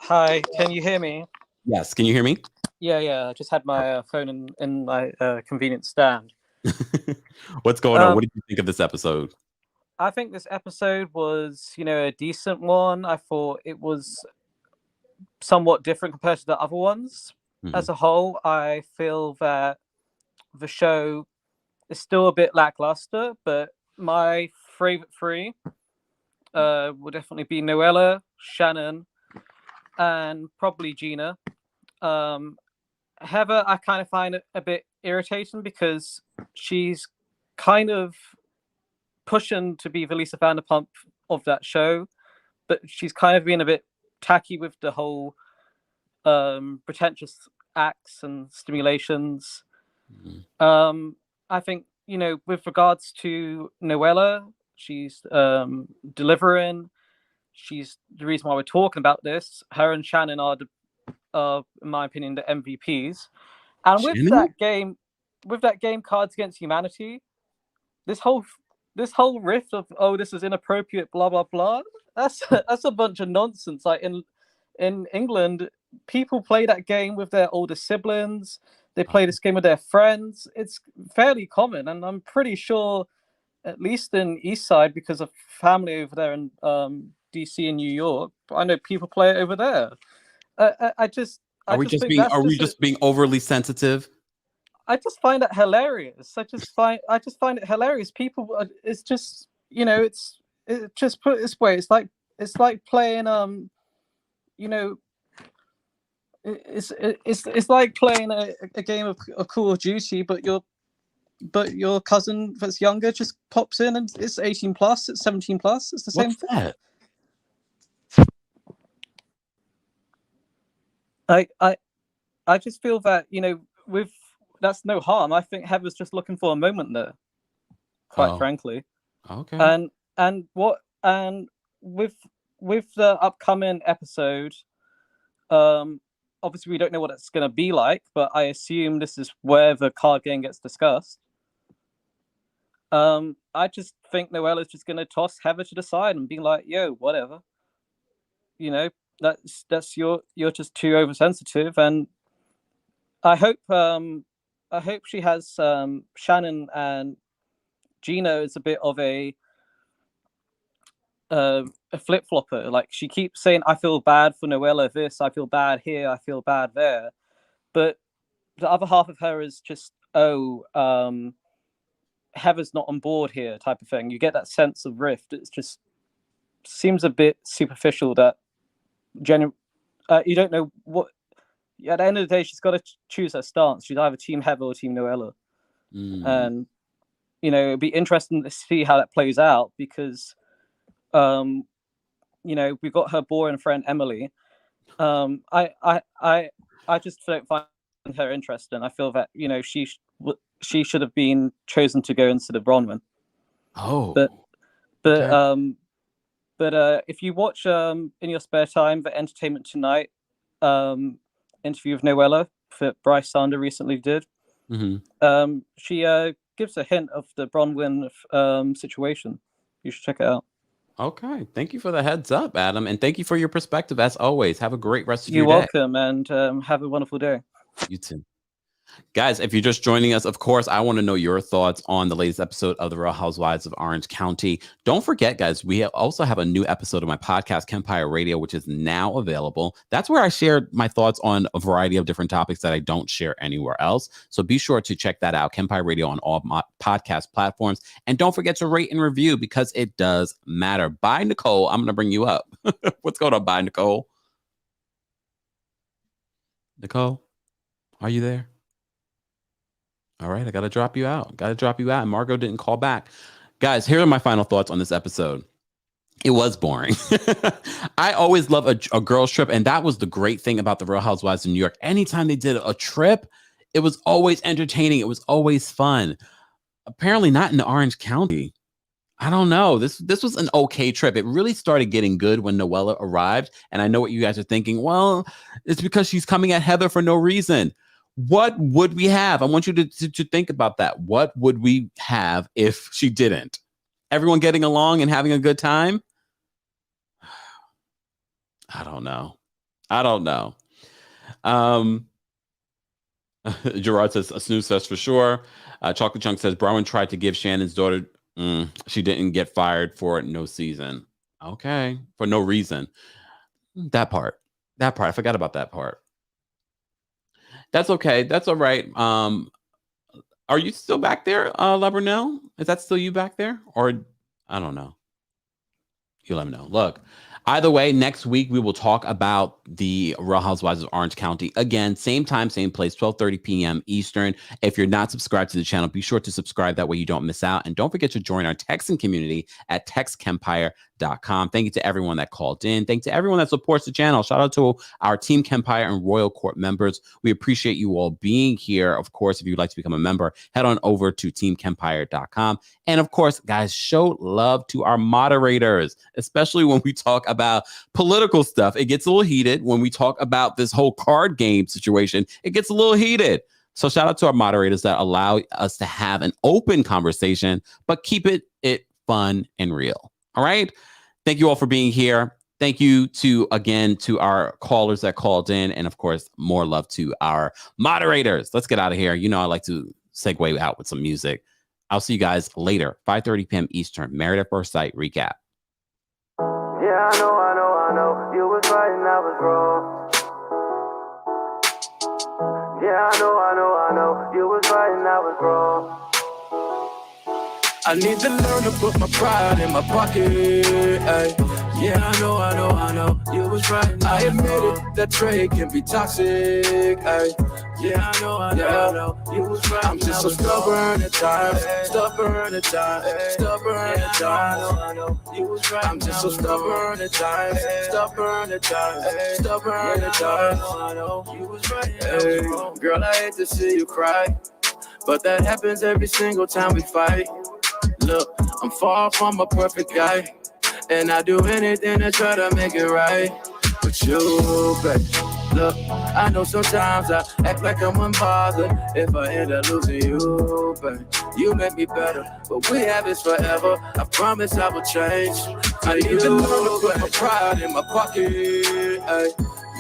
Hi, can you hear me? Yes, can you hear me? Yeah. I just had my phone in my convenient stand. What's going on? What did you think of this episode? I think this episode was, a decent one. I thought it was somewhat different compared to the other ones. Mm-hmm. As a whole, I feel that the show is still a bit lackluster, but my favorite three will definitely be Noella, Shannon, and probably Gina. Heather, I kind of find it a bit irritating because she's kind of pushing to be the Lisa Vanderpump of that show, but she's kind of being a bit tacky with the whole pretentious acts and stimulations. Mm-hmm. I think, with regards to Noella, she's delivering. She's the reason why we're talking about this. Her and Shannon are, in my opinion, the MVPs. And with that game, Cards Against Humanity, this whole riff of this is inappropriate, blah blah blah. That's a bunch of nonsense. Like in England, people play that game with their older siblings. They play this game with their friends. It's fairly common, and I'm pretty sure, at least in East Side, because of family over there in DC and New York, I know people play it over there. Are we just being overly sensitive? I just find it hilarious. I just find it hilarious. People, it's just just put it this way. It's like playing it's like playing a game of Call of Duty, but your cousin that's younger just pops in and it's 18 plus, it's 17 plus. It's the same thing. That? I just feel that, with that's no harm. I think Heather's just looking for a moment there, quite frankly. Okay. And with the upcoming episode, obviously we don't know what it's going to be like, but I assume this is where the card game gets discussed. I just think Noella's just going to toss Heather to the side and be like, yo, whatever. That's you're just too oversensitive, and I hope she has Shannon and Gina as a bit of a flip-flopper. Like, she keeps saying, I feel bad for Noella this, I feel bad here, I feel bad there, but the other half of her is just Heather's not on board here type of thing. You get that sense of rift. It just seems a bit superficial that you don't know what. At the end of the day, she's got to choose her stance. She's either Team Heather or Team Noella. And it'd be interesting to see how that plays out, because we've got her boring friend Emily. I just don't find her interesting. I feel that she should have been chosen to go instead of Bronwyn. But if you watch in your spare time the Entertainment Tonight interview with Noella that Bryce Sander recently did, she gives a hint of the Bronwyn situation. You should check it out. Okay, thank you for the heads up, Adam, and thank you for your perspective as always. Have a great rest of your day. You're welcome, and have a wonderful day. You too. Guys, if you're just joining us, of course, I want to know your thoughts on the latest episode of The Real Housewives of Orange County. Don't forget, guys, we also have a new episode of my podcast, Kempire Radio, which is now available. That's where I share my thoughts on a variety of different topics that I don't share anywhere else. So be sure to check that out, Kempire Radio on all my podcast platforms. And don't forget to rate and review because it does matter. Bye, Nicole. I'm going to bring you up. What's going on? Bye, Nicole. Nicole, are you there? All right, I got to drop you out. And Margot didn't call back. Guys, here are my final thoughts on this episode. It was boring. I always love a girls trip, and that was the great thing about the Real Housewives of New York. Anytime they did a trip, it was always entertaining. It was always fun. Apparently not in the Orange County. I don't know. This was an okay trip. It really started getting good when Noella arrived, and I know what you guys are thinking. Well, it's because she's coming at Heather for no reason. What would we have? I want you to think about that. What would we have if she didn't? Everyone getting along and having a good time? I don't know. Gerard says, a snooze fest for sure. Chocolate Chunk says, Brown tried to give Shannon's daughter, she didn't get fired for no season. Okay, for no reason. That part. I forgot about that part. That's okay. That's all right. Are you still back there, Labernell? Is that still you back there? Or I don't know. You let me know. Look, either way, next week we will talk about the Real Housewives of Orange County. Again, same time, same place, 12:30 p.m. Eastern. If you're not subscribed to the channel, be sure to subscribe. That way you don't miss out. And don't forget to join our texting community at TheKempire.com. Thank you to everyone that called in. Thank you to everyone that supports the channel. Shout out to our Team Kempire and Royal Court members. We appreciate you all being here. Of course, if you'd like to become a member, head on over to TeamKempire.com. And of course, guys, show love to our moderators, especially when we talk about political stuff. It gets a little heated. When we talk about this whole card game situation, it gets a little heated. So shout out to our moderators that allow us to have an open conversation, but keep it fun and real. All right. Thank you all for being here. Thank you to our callers that called in. And of course, more love to our moderators. Let's get out of here. You know, I like to segue out with some music. I'll see you guys later, 5:30 p.m. Eastern, Married at First Sight recap. Yeah, I know. You was right and I was wrong. Yeah, I know. You was right and I was wrong. I need to learn to put my pride in my pocket. Ay. Yeah, I know. You was right. I admit it, that trade can be toxic. Ay. Yeah, I know. You was right. I'm just so stubborn at times. I know. You was right. I'm just so stubborn at times. I know. You was right. Hey, girl, I hate to see you cry, but that happens every single time we fight. Look, I'm far from a perfect guy, and I do anything to try to make it right. But you, babe, look, I know sometimes I act like I'm unbothered. If I end up losing you, babe, you make me better. But we have this forever. I promise I will change. I need to learn to put my pride in my pocket. Ay.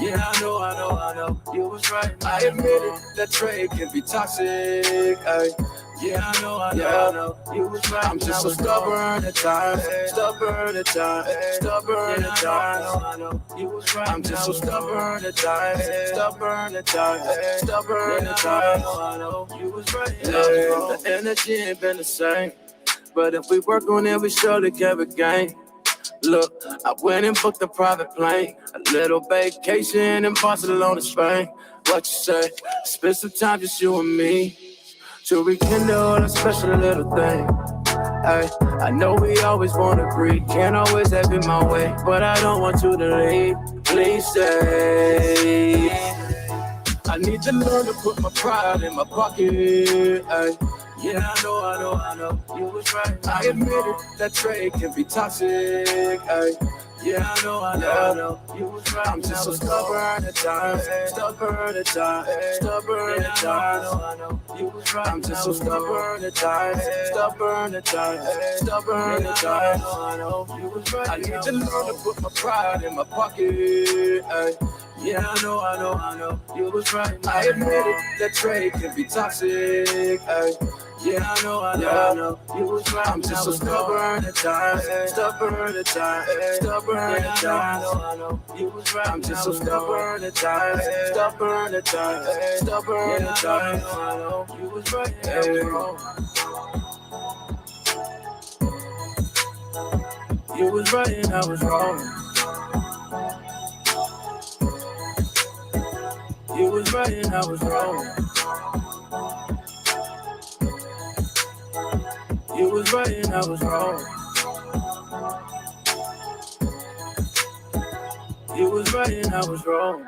Yeah, I know. You was right. I admit it, that trade can be toxic. Ay. Yeah, I know. You was right. I'm just so stubborn at times. I know. You was right. I'm just so stubborn at times. I know. You was right. The energy ain't been the same, but if we work on it, we surely can regain. Look, I went and booked a private plane, a little vacation in Barcelona, Spain. What you say? Spend some time just you and me to rekindle a special little thing. Ay, I know we always want to agree, can't always have it my way, but I don't want you to leave. Please stay. I need to learn to put my pride in my pocket. Ay. Yeah, I know. You was right. I admit it, that trade can be toxic. Ay. Yeah, I know. You was right. I'm just so stubborn at times. I know. You was right. I'm just so stubborn at times. I know. You was right. I need to learn to put my pride in my pocket. Ay. Yeah, I know, you was right. I admit it, that trade can be toxic. Ay. Yeah, I know, you was right. I'm just so stubborn at times, stubborn at times. I know, you was right. I'm just so stubborn at times, stubborn at times. I know, you was right. You was right and I was wrong. You was right and I was wrong. You was right and I was wrong. You was right and I was wrong.